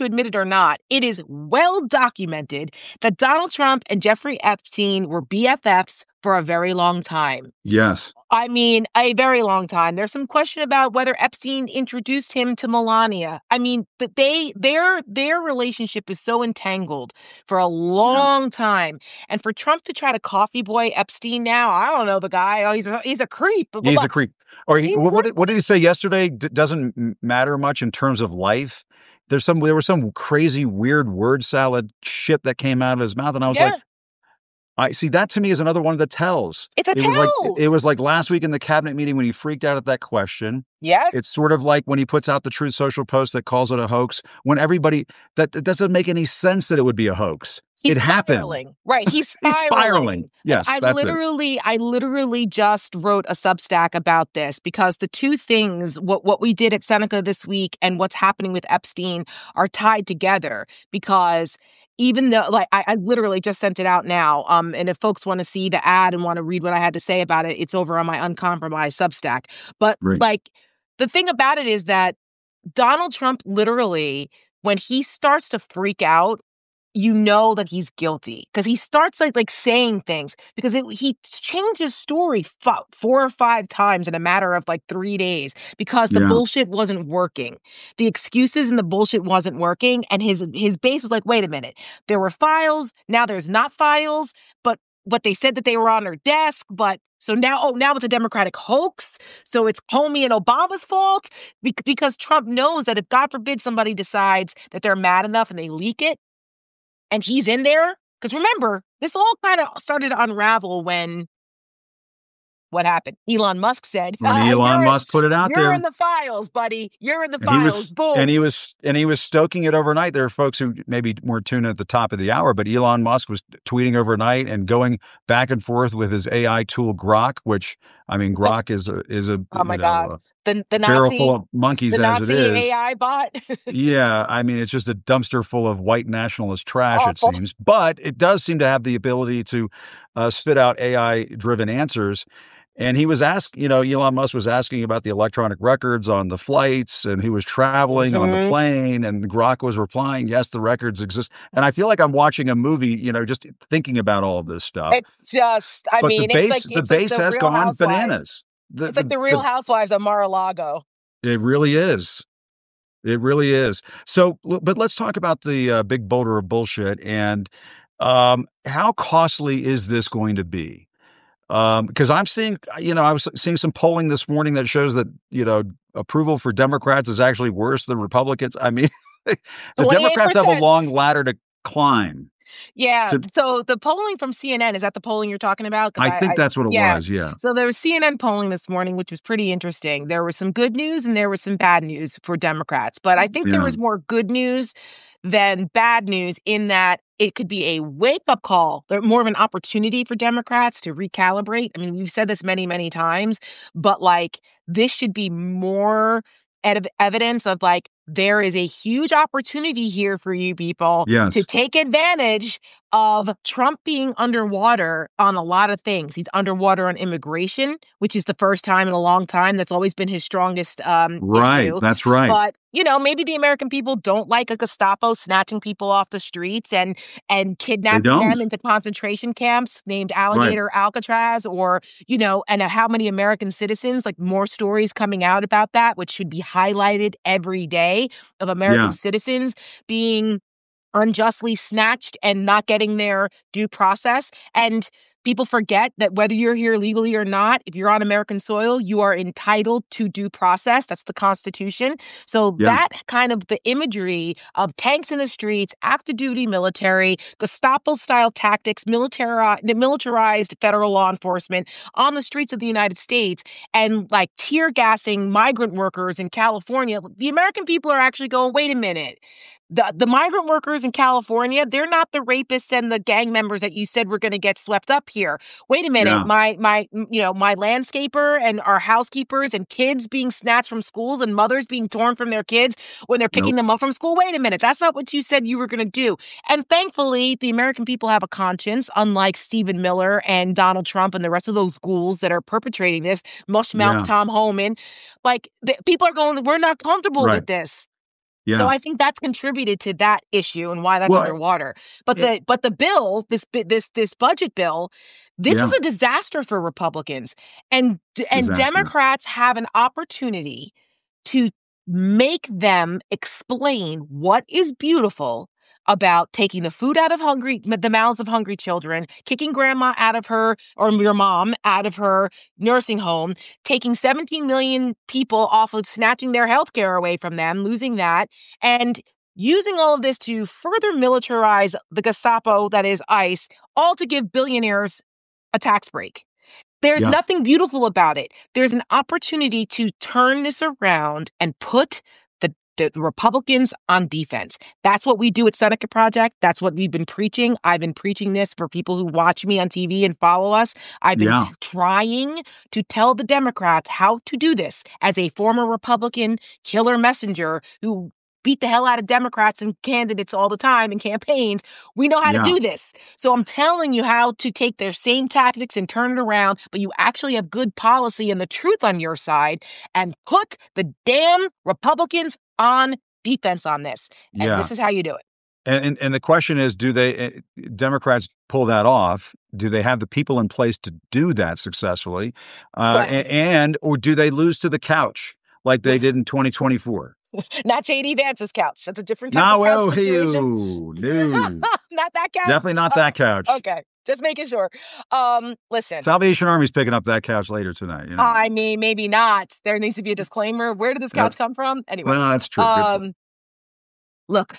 admit it or not, it is well documented that Donald Trump and Jeffrey Epstein were BFFs for a very long time. Yes. I mean, a very long time. There's some question about whether Epstein introduced him to Melania. I mean, that their relationship is so entangled for a long time. And for Trump to try to coffee boy Epstein now, I don't know the guy. Oh, he's a creep. He's a creep. Or what did he say yesterday? Doesn't matter much in terms of life. There was some crazy weird word salad shit that came out of his mouth, and I was like, I see, that to me is another one of the tells. It's a tell. It was like last week in the cabinet meeting when he freaked out at that question. Yeah. It's sort of like when he puts out the Truth Social post that calls it a hoax, when everybody, that doesn't make any sense that it would be a hoax. He's it happened. Spiraling. Right. He's spiraling. He's spiraling. Yes, I literally just wrote a Substack about this because the two things, what we did at Seneca this week and what's happening with Epstein, are tied together because even though, like, I literally just sent it out now. And if folks want to see the ad and want to read what I had to say about it, it's over on my Uncompromised Substack. But like, the thing about it is that Donald Trump literally, when he starts to freak out, you know that he's guilty because he starts like saying things because he changed his story 4 or 5 times in a matter of like 3 days because the bullshit wasn't working. The excuses and the bullshit wasn't working. And his base was like, wait a minute, there were files. Now there's not files, but what they said that they were on their desk. But so now it's a Democratic hoax. So it's Comey and Obama's fault because Trump knows that if God forbid somebody decides that they're mad enough and they leak it, and he's in there, because remember, this all kind of started to unravel when what happened? Elon Musk said, when Elon Musk put it out there. You're in the files, buddy. You're in the files. Boom. And he was stoking it overnight. There are folks who maybe weren't tuned at the top of the hour, but Elon Musk was tweeting overnight and going back and forth with his AI tool Grok, which, I mean, Grok is a oh my God. The barrel Nazi, full of monkeys the as Nazi it is. AI bot. Yeah, I mean, it's just a dumpster full of white nationalist trash, it seems. But it does seem to have the ability to spit out AI-driven answers. And he was asked, Elon Musk was asking about the electronic records on the flights and who was traveling on the plane. And Grok was replying, yes, the records exist. And I feel like I'm watching a movie, just thinking about all of this stuff. It's just, the base has gone bananas. It's like the Real Housewives of Mar-a-Lago. It really is. It really is. So, but let's talk about the big boulder of bullshit and how costly is this going to be? Because I'm seeing, I was seeing some polling this morning that shows that, approval for Democrats is actually worse than Republicans. I mean, the Democrats have a long ladder to climb. Yeah. So the polling from CNN, is that the polling you're talking about? I think that's what it was. Yeah. So there was CNN polling this morning, which was pretty interesting. There was some good news and there was some bad news for Democrats. But I think there was more good news than bad news in that it could be a wake-up call. There's more of an opportunity for Democrats to recalibrate. I mean, we've said this many, many times, but like this should be more evidence of like, there is a huge opportunity here for you people to take advantage of Trump being underwater on a lot of things. He's underwater on immigration, which is the first time in a long time. That's always been his strongest issue. That's right. But, maybe the American people don't like a Gestapo snatching people off the streets and kidnapping them into concentration camps named Alligator Alcatraz or, and how many American citizens, like more stories coming out about that, which should be highlighted every day of American citizens being unjustly snatched and not getting their due process. And people forget that whether you're here legally or not, if you're on American soil, you are entitled to due process. That's the Constitution. So that kind of the imagery of tanks in the streets, active duty military, Gestapo-style tactics, militarized federal law enforcement on the streets of the United States, and like tear gassing migrant workers in California, the American people are actually going, wait a minute. The migrant workers in California, they're not the rapists and the gang members that you said were going to get swept up here. Wait a minute, my landscaper and our housekeepers and kids being snatched from schools and mothers being torn from their kids when they're picking them up from school. Wait a minute, that's not what you said you were going to do. And thankfully, the American people have a conscience, unlike Stephen Miller and Donald Trump and the rest of those ghouls that are perpetrating this, Mushmouth Tom Homan. Like, people are going, we're not comfortable with this. Yeah. So I think that's contributed to that issue and why that's underwater. But the bill, this budget bill, this is a disaster for Republicans, and Democrats have an opportunity to make them explain what is beautiful about taking the food out of the mouths of hungry children, kicking grandma out of her, or your mom out of her nursing home, taking 17 million people off of snatching their health care away from them, losing that, and using all of this to further militarize the Gestapo, that is ICE, all to give billionaires a tax break. There's nothing beautiful about it. There's an opportunity to turn this around and put the Republicans on defense. That's what we do at Seneca Project. That's what we've been preaching. I've been preaching this for people who watch me on TV and follow us. I've been trying to tell the Democrats how to do this as a former Republican killer messenger who beat the hell out of Democrats and candidates all the time in campaigns. We know how to do this. So I'm telling you how to take their same tactics and turn it around, but you actually have good policy and the truth on your side, and put the damn Republicans on defense on this. And this is how you do it. And the question is, do Democrats pull that off? Do they have the people in place to do that successfully? Or do they lose to the couch like they did in 2024? Not J.D. Vance's couch. That's a different type of couch situation. No. Not that couch? Definitely not that couch. Okay. Just making sure. Listen. Salvation Army's picking up that couch later tonight. You know? I mean, maybe not. There needs to be a disclaimer. Where did this couch come from? Anyway. Well, that's true. Look,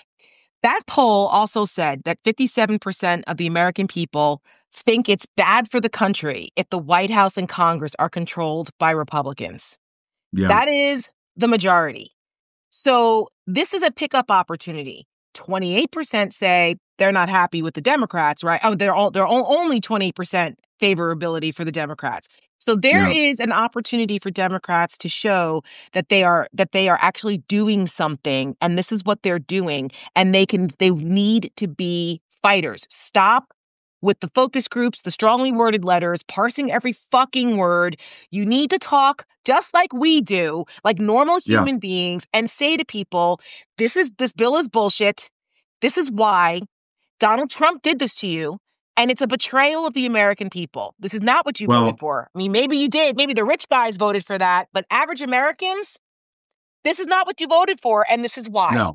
that poll also said that 57% of the American people think it's bad for the country if the White House and Congress are controlled by Republicans. Yeah. That is the majority. So this is a pickup opportunity. 28% say they're not happy with the Democrats, right? Oh, they're only 20% favorability for the Democrats. So there is an opportunity for Democrats to show that they are actually doing something, and this is what they're doing, and they need to be fighters. Stop with the focus groups, the strongly worded letters, parsing every fucking word. You need to talk just like we do, like normal human beings, and say to people, this bill is bullshit. This is why Donald Trump did this to you, and it's a betrayal of the American people. This is not what you voted for. I mean, maybe you did. Maybe the rich guys voted for that, but average Americans, this is not what you voted for, and this is why.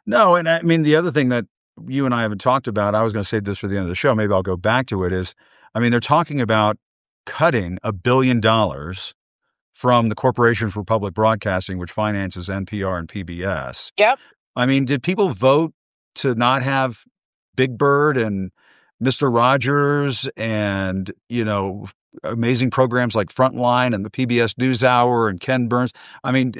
No, and I mean, the other thing that you and I haven't talked about, I was going to save this for the end of the show, maybe I'll go back to it, is, I mean, they're talking about cutting $1 billion from the Corporation for Public Broadcasting, which finances NPR and PBS. Yep. I mean, did people vote to not have Big Bird and Mr. Rogers and, amazing programs like Frontline and the PBS NewsHour and Ken Burns? I mean,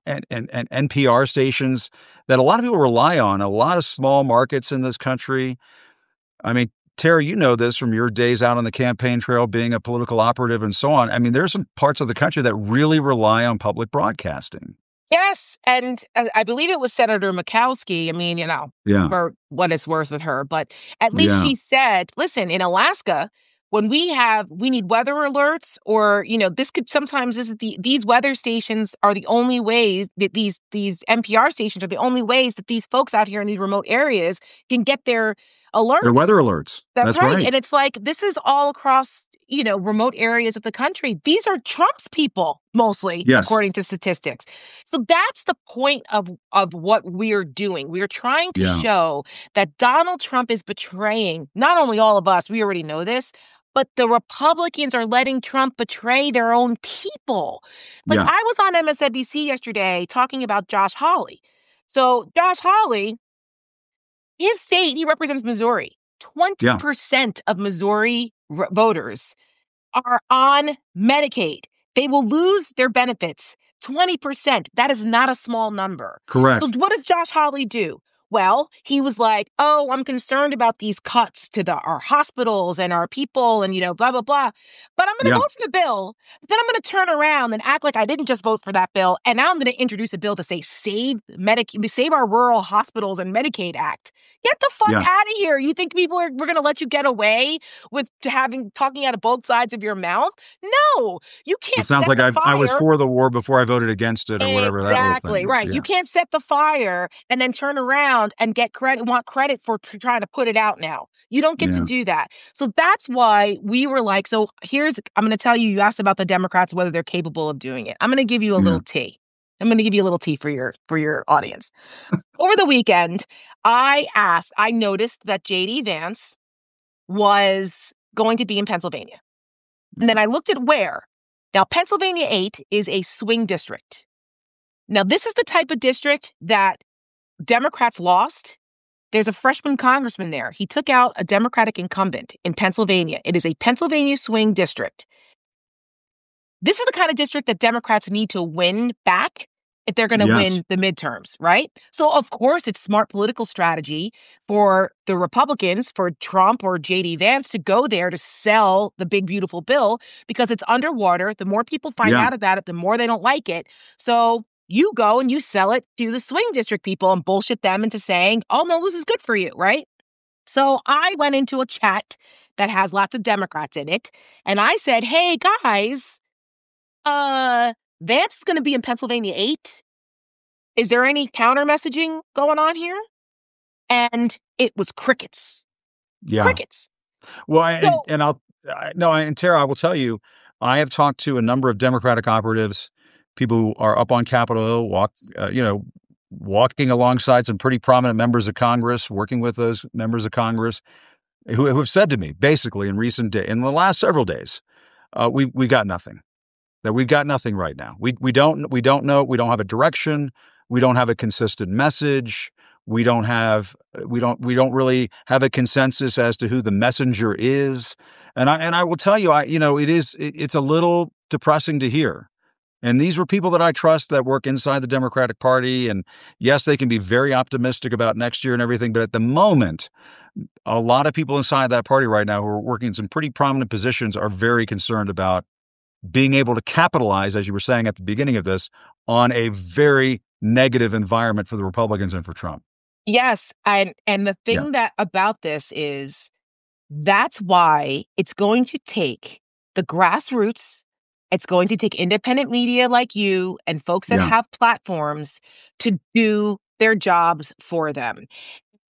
and NPR stations that a lot of people rely on, a lot of small markets in this country. I mean, Tara, you know this from your days out on the campaign trail, being a political operative and so on. I mean, there's some parts of the country that really rely on public broadcasting. Yes, and I believe it was Senator Murkowski. I mean, for what it's worth with her, but at least she said, listen, in Alaska, when we need weather alerts, or, these weather stations are the only ways that these NPR stations are the only ways that these folks out here in these remote areas can get their alerts. Their weather alerts. That's right. And it's like, this is all across, remote areas of the country. These are Trump's people, mostly, according to statistics. So that's the point of what we're doing. We're trying to show that Donald Trump is betraying not only all of us, we already know this, but the Republicans are letting Trump betray their own people. I was on MSNBC yesterday talking about Josh Hawley. So Josh Hawley, his state, he represents Missouri. 20% of Missouri voters are on Medicaid. They will lose their benefits. 20%. That is not a small number. Correct. So what does Josh Hawley do? Well, he was like, oh, I'm concerned about these cuts to our hospitals and our people and, blah, blah, blah. But I'm going to vote for the bill. Then I'm going to turn around and act like I didn't just vote for that bill. And now I'm going to introduce a bill to say, save our rural hospitals and Medicaid Act. Get the fuck out of here. You think we're going to let you get away with talking out of both sides of your mouth? No, you can't. It sounds like I was for the war before I voted against it or whatever that whole thing is. Right. Yeah. You can't set the fire and then turn around and want credit for trying to put it out now. You don't get to do that. So that's why we were like, I'm going to tell you, you asked about the Democrats, whether they're capable of doing it. I'm going to give you a little tea. I'm going to give you a little tea for your audience. Over the weekend, I noticed that J.D. Vance was going to be in Pennsylvania. And then I looked at where. Now, Pennsylvania 8 is a swing district. Now, this is the type of district that Democrats lost. There's a freshman congressman there. He took out a Democratic incumbent in Pennsylvania. It is a Pennsylvania swing district. This is the kind of district that Democrats need to win back if they're going to win the midterms, right? So, of course, it's smart political strategy for the Republicans, for Trump or J.D. Vance to go there to sell the big, beautiful bill because it's underwater. The more people find out about it, the more they don't like it. So you go and you sell it to the swing district people and bullshit them into saying, oh, no, this is good for you, right? So I went into a chat that has lots of Democrats in it, and I said, hey, guys, Vance is going to be in Pennsylvania 8. Is there any counter messaging going on here? And it was crickets. Yeah. Crickets. Well, and Tara, I will tell you, I have talked to a number of Democratic operatives, people who are up on Capitol Hill, walking alongside some pretty prominent members of Congress, working with those members of Congress, who have said to me, basically, in the last several days, we got nothing. That we've got nothing right now. We don't know. We don't have a direction. We don't have a consistent message. We don't really have a consensus as to who the messenger is. And I will tell you, it's a little depressing to hear. And these were people that I trust that work inside the Democratic Party. And yes, they can be very optimistic about next year and everything. But at the moment, a lot of people inside that party right now who are working in some pretty prominent positions are very concerned about being able to capitalize, as you were saying at the beginning of this, on a very negative environment for the Republicans and for Trump. Yes. And the thing about this is that's why it's going to take the grassroots. It's going to take independent media like you and folks that have platforms to do their jobs for them.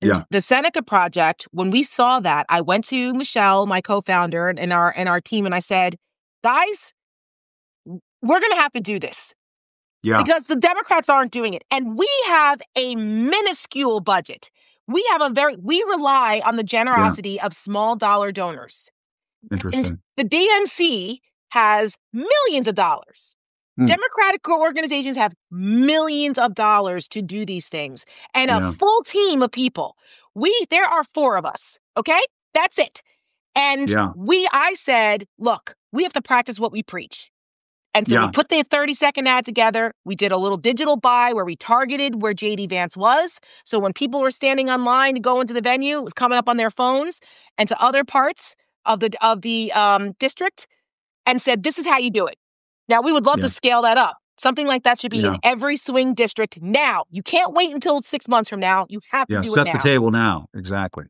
And the Seneca Project, when we saw that, I went to Michelle, my co-founder, and our team, and I said, guys, we're going to have to do this. Yeah. Because the Democrats aren't doing it. And we have a minuscule budget. We rely on the generosity of small dollar donors. Interesting. And the DNC has millions of dollars. Democratic organizations have millions of dollars to do these things. And a full team of people. There are 4 of us. Okay? That's it. And I said, look, we have to practice what we preach. And so we put the 30-second ad together. We did a little digital buy where we targeted where J.D. Vance was. So when people were standing online to go into the venue, it was coming up on their phones and to other parts of the district and said, this is how you do it. Now, we would love to scale that up. Something like that should be in every swing district now. You can't wait until 6 months from now. You have to do it now. Set the table now. Exactly.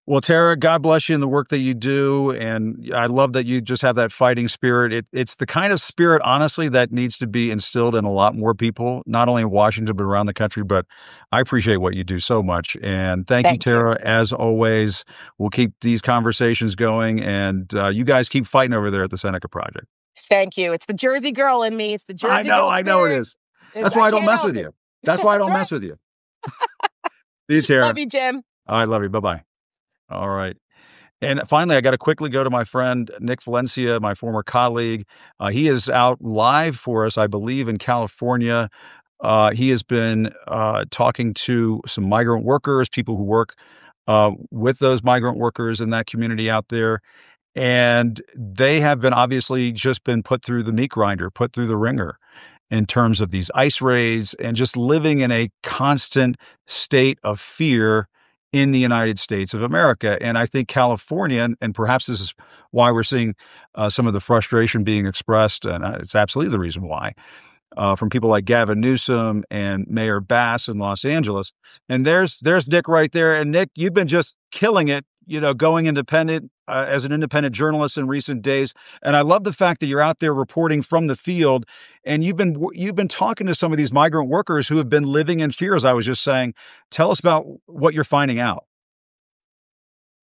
Well, Tara, God bless you in the work that you do. And I love that you just have that fighting spirit. It's the kind of spirit, honestly, that needs to be instilled in a lot more people, not only in Washington, but around the country. But I appreciate what you do so much. And thank you, Tara. As always, we'll keep these conversations going. And you guys keep fighting over there at the Seneca Project. Thank you. It's the Jersey girl in me. It's the Jersey girl. I know it is. That's why I don't mess with you. That's why I don't mess with you. See you, Tara. Love you, Jim. I love you. Bye-bye. All right. And finally, I got to quickly go to my friend, Nick Valencia, my former colleague. He is out live for us, I believe, in California. He has been talking to some migrant workers, people who work with those migrant workers in that community out there. And they have been obviously just been put through the meat grinder, put through the ringer. in terms of these ICE raids and just living in a constant state of fear in the United States of America. And I think California, and perhaps this is why we're seeing some of the frustration being expressed, and it's absolutely the reason why, from people like Gavin Newsom and Mayor Bass in Los Angeles. And there's Nick right there. And Nick, you've been just killing it, going independent as an independent journalist in recent days. And I love the fact that you're out there reporting from the field, and you've been talking to some of these migrant workers who have been living in fear, as I was just saying. Tell us about what you're finding out.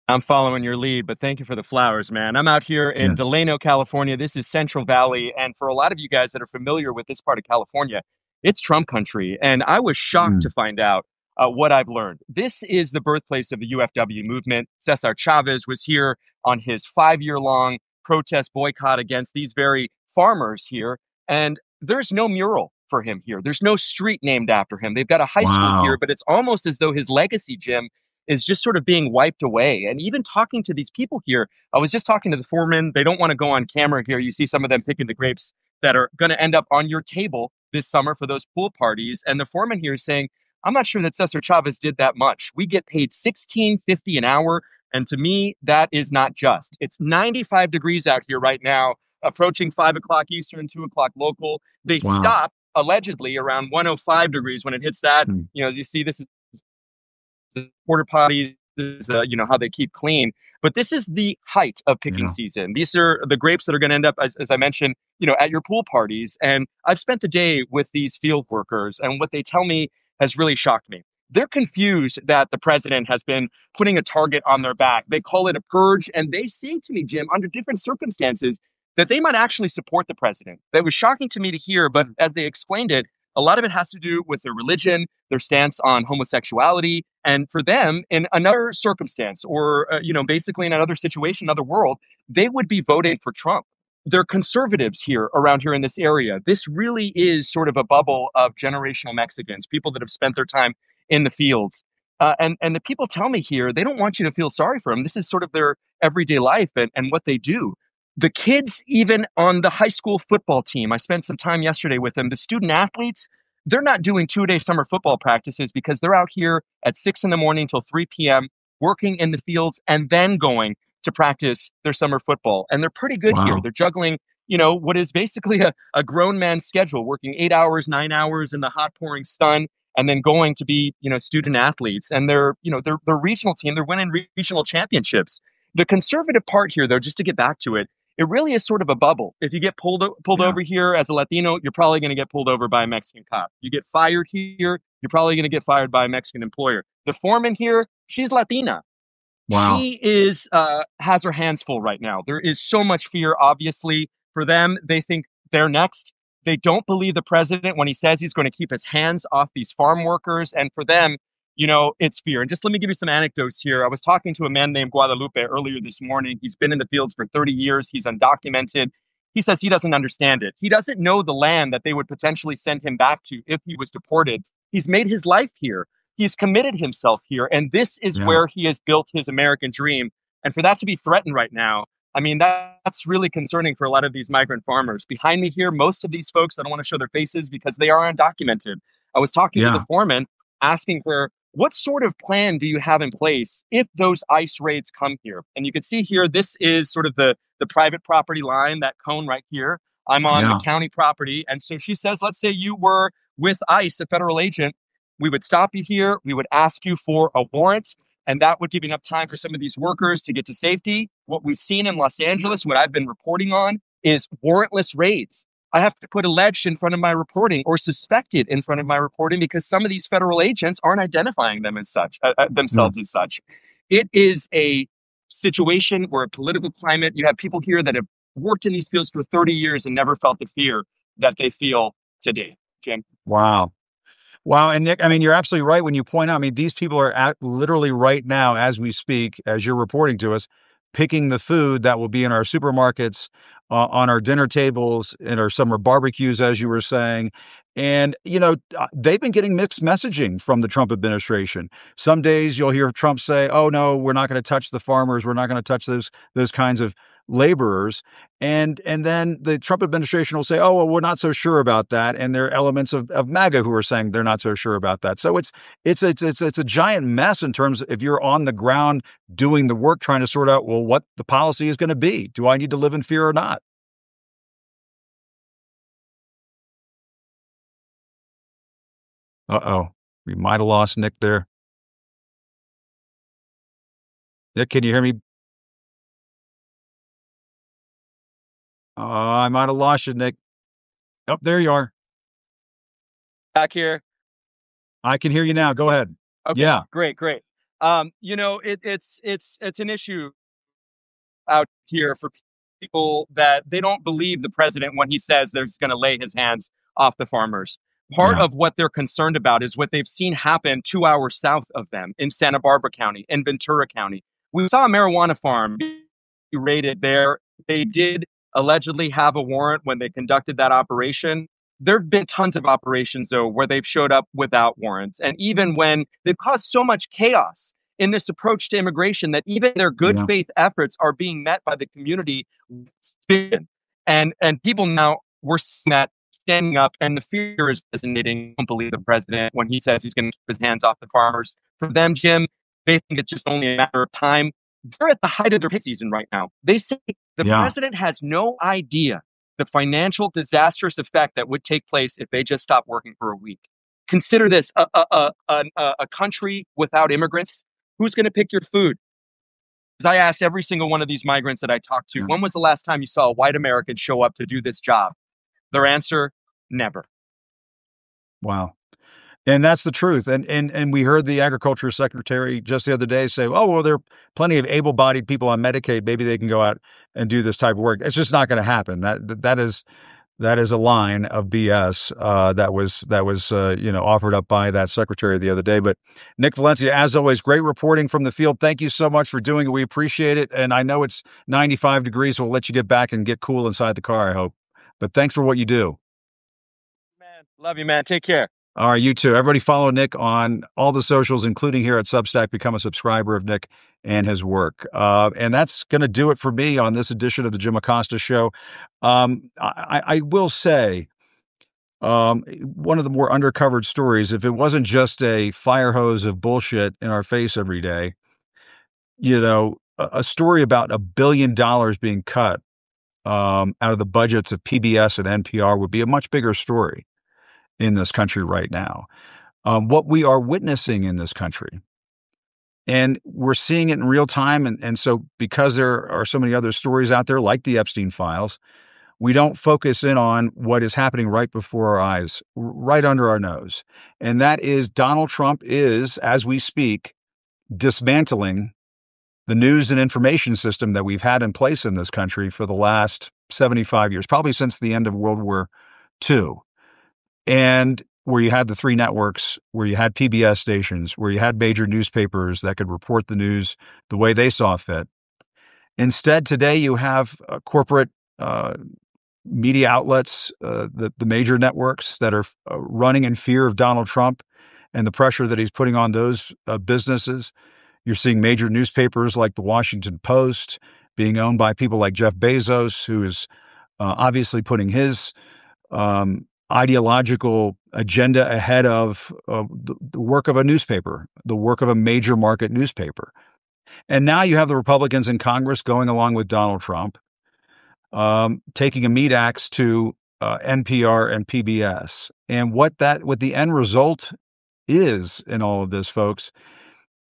I'm following your lead, but thank you for the flowers, man. I'm out here in Delano, California. This is Central Valley. And for a lot of you guys that are familiar with this part of California, it's Trump country. And I was shocked to find out what I've learned. This is the birthplace of the UFW movement. Cesar Chavez was here on his 5-year-long protest boycott against these very farmers here. And there's no mural for him here. There's no street named after him. They've got a high school here, but it's almost as though his legacy, Jim, is just sort of being wiped away. And even talking to these people here, I was just talking to the foreman. They don't want to go on camera here. You see some of them picking the grapes that are going to end up on your table this summer for those pool parties. And the foreman here is saying, I'm not sure that Cesar Chavez did that much. We get paid $16.50 an hour. And to me, that is not just. It's 95 degrees out here right now, approaching 5 o'clock Eastern, 2 o'clock local. They stop allegedly around 105 degrees when it hits that. You see this is the porta potties, how they keep clean. But this is the height of picking season. These are the grapes that are going to end up, as I mentioned, at your pool parties. And I've spent the day with these field workers, and what they tell me has really shocked me. They're confused that the president has been putting a target on their back. They call it a purge. And they say to me, Jim, under different circumstances, that they might actually support the president. That was shocking to me to hear. But as they explained it, a lot of it has to do with their religion, their stance on homosexuality. And for them, in another circumstance or, basically in another situation, another world, they would be voting for Trump. They're conservatives here around here in this area. This really is sort of a bubble of generational Mexicans, people that have spent their time in the fields. And the people tell me here, they don't want you to feel sorry for them. This is sort of their everyday life and what they do. The kids, even on the high school football team, I spent some time yesterday with them. The student athletes, they're not doing 2-day summer football practices because they're out here at 6 a.m. till 3 p.m. working in the fields and then going to practice their summer football. And they're pretty good here. They're juggling, what is basically a grown man's schedule, working 8 hours, 9 hours in the hot pouring sun, and then going to be, student athletes. And they're regional team. They're winning regional championships. The conservative part here, though, just to get back to it, it really is sort of a bubble. If you get pulled over here as a Latino, you're probably going to get pulled over by a Mexican cop. You get fired here, you're probably going to get fired by a Mexican employer. The foreman here, she's Latina. She is has her hands full right now. There is so much fear, obviously, for them. They think they're next. They don't believe the president when he says he's going to keep his hands off these farm workers. And for them, it's fear. And just let me give you some anecdotes here. I was talking to a man named Guadalupe earlier this morning. He's been in the fields for 30 years. He's undocumented. He says he doesn't understand it. He doesn't know the land that they would potentially send him back to if he was deported. He's made his life here. He's committed himself here. And this is where he has built his American dream. And for that to be threatened right now, I mean, that's really concerning for a lot of these migrant farmers. Behind me here, most of these folks, I don't want to show their faces because they are undocumented. I was talking to the foreman, asking her, what sort of plan do you have in place if those ICE raids come here? And you can see here, this is sort of the private property line, that cone right here. I'm on the county property. And so she says, let's say you were with ICE, a federal agent. We would stop you here. We would ask you for a warrant. And that would give enough time for some of these workers to get to safety. What we've seen in Los Angeles, what I've been reporting on, is warrantless raids. I have to put alleged in front of my reporting or suspected in front of my reporting because some of these federal agents aren't identifying them as such, themselves as such. It is a situation where a political climate, you have people here that have worked in these fields for 30 years and never felt the fear that they feel today. Jim? Wow. And Nick, I mean, you're absolutely right when you point out, I mean, these people are literally right now, as we speak, as you're reporting to us, picking the food that will be in our supermarkets, on our dinner tables, in our summer barbecues, as you were saying. And, they've been getting mixed messaging from the Trump administration. Some days you'll hear Trump say, oh, no, we're not going to touch the farmers. We're not going to touch those kinds of laborers. And then the Trump administration will say, oh, well, we're not so sure about that. And there are elements of MAGA who are saying they're not so sure about that. So it's a giant mess in terms of if you're on the ground doing the work, trying to sort out, well, what the policy is going to be. Do I need to live in fear or not? Uh-oh. We might have lost Nick there. Nick, can you hear me? I might have lost you, Nick. Oh, there you are. Back here. I can hear you now. Go ahead. Okay. Yeah. Great. It's an issue out here for people that they don't believe the president when he says there's going to lay his hands off the farmers. Part of what they're concerned about is what they've seen happen 2 hours south of them in Santa Barbara County and Ventura County. We saw a marijuana farm be raided there. They did allegedly have a warrant when they conducted that operation. There have been tons of operations, though, where they've showed up without warrants. And even when they've caused so much chaos in this approach to immigration that even their good faith efforts are being met by the community with suspicion. And people now, we're seeing that standing up, and the fear is resonating. Don't believe the president when he says he's going to keep his hands off the farmers. For them, Jim, they think it's just only a matter of time. They're at the height of their pig season right now. They say the president has no idea the financial disastrous effect that would take place if they just stopped working for a week. Consider this, a country without immigrants. Who's going to pick your food? Because I asked every single one of these migrants that I talked to, when was the last time you saw a white American show up to do this job? Their answer, never. Wow. And that's the truth. And we heard the agriculture secretary just the other day say, oh, well, there are plenty of able-bodied people on Medicaid. Maybe they can go out and do this type of work. It's just not going to happen. That is a line of BS that was offered up by that secretary the other day. But Nick Valencia, as always, great reporting from the field. Thank you so much for doing it. We appreciate it. And I know it's 95 degrees, so we'll let you get back and get cool inside the car, I hope. But thanks for what you do. Man, love you, man. Take care. All right, you too. Everybody follow Nick on all the socials, including here at Substack. Become a subscriber of Nick and his work. And that's going to do it for me on this edition of the Jim Acosta Show. I will say, one of the more undercovered stories, if it wasn't just a fire hose of bullshit in our face every day, a story about $1 billion being cut out of the budgets of PBS and NPR would be a much bigger story in this country right now. What we are witnessing in this country, and we're seeing it in real time. And so because there are so many other stories out there like the Epstein files, we don't focus in on what is happening right before our eyes, right under our nose. And that is Donald Trump is, as we speak, dismantling the news and information system that we've had in place in this country for the last 75 years, probably since the end of World War II. And where you had the three networks, where you had PBS stations, where you had major newspapers that could report the news the way they saw fit. Instead, today you have corporate media outlets, the major networks that are running in fear of Donald Trump and the pressure that he's putting on those businesses. You're seeing major newspapers like the Washington Post being owned by people like Jeff Bezos, who is obviously putting his ideological agenda ahead of the work of a newspaper, the work of a major market newspaper. And now you have the Republicans in Congress going along with Donald Trump, taking a meat axe to NPR and PBS. And what the end result is in all of this, folks,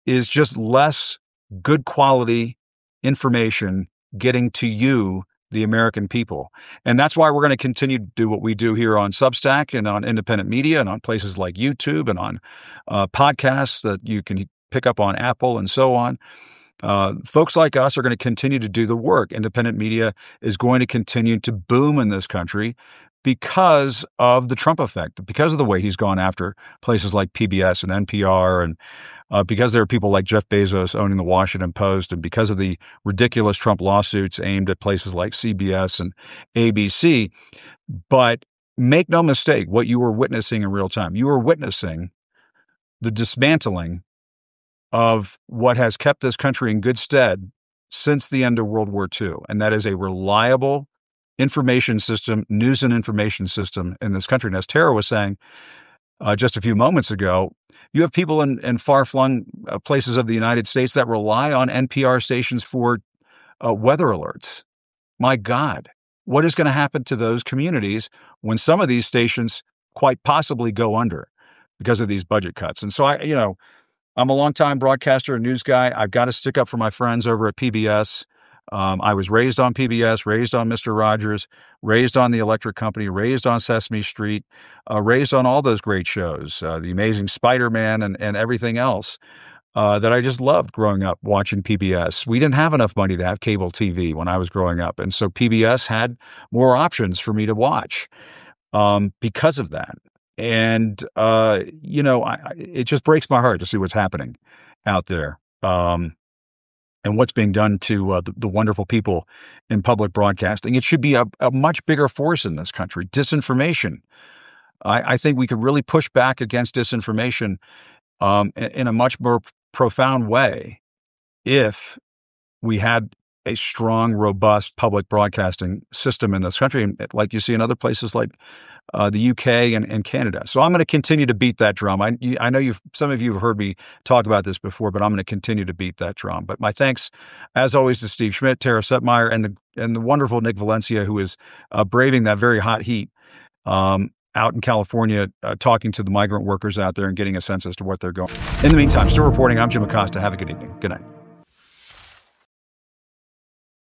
is just less good quality information getting to you, the American people. And that's why we're going to continue to do what we do here on Substack and on independent media and on places like YouTube and on podcasts that you can pick up on Apple and so on. Folks like us are going to continue to do the work. Independent media is going to continue to boom in this country because of the Trump effect, because of the way he's gone after places like PBS and NPR, and because there are people like Jeff Bezos owning the Washington Post, and because of the ridiculous Trump lawsuits aimed at places like CBS and ABC. But make no mistake, what you are witnessing in real time, you are witnessing the dismantling of what has kept this country in good stead since the end of World War II, and that is a reliable information system, news and information system in this country. And as Tara was saying just a few moments ago, you have people in far-flung places of the United States that rely on NPR stations for weather alerts. My God, what is going to happen to those communities when some of these stations quite possibly go under because of these budget cuts? And so I'm a longtime broadcaster and news guy. I've got to stick up for my friends over at PBS. I was raised on PBS, raised on Mr. Rogers, raised on The Electric Company, raised on Sesame Street, raised on all those great shows, The Amazing Spider-Man and everything else that I just loved growing up watching PBS. We didn't have enough money to have cable TV when I was growing up. And so PBS had more options for me to watch because of that. And, it just breaks my heart to see what's happening out there. And what's being done to the wonderful people in public broadcasting. It should be a much bigger force in this country. Disinformation. I think we could really push back against disinformation in a much more profound way if we had a strong, robust public broadcasting system in this country, like you see in other places like the UK and Canada. So I'm going to continue to beat that drum. I know some of you have heard me talk about this before, but I'm going to continue to beat that drum. But my thanks, as always, to Steve Schmidt, Tara Setmayer, and the wonderful Nick Valencia, who is braving that very hot heat out in California, talking to the migrant workers out there and getting a sense as to what they're going. In the meantime, still reporting, I'm Jim Acosta. Have a good evening. Good night.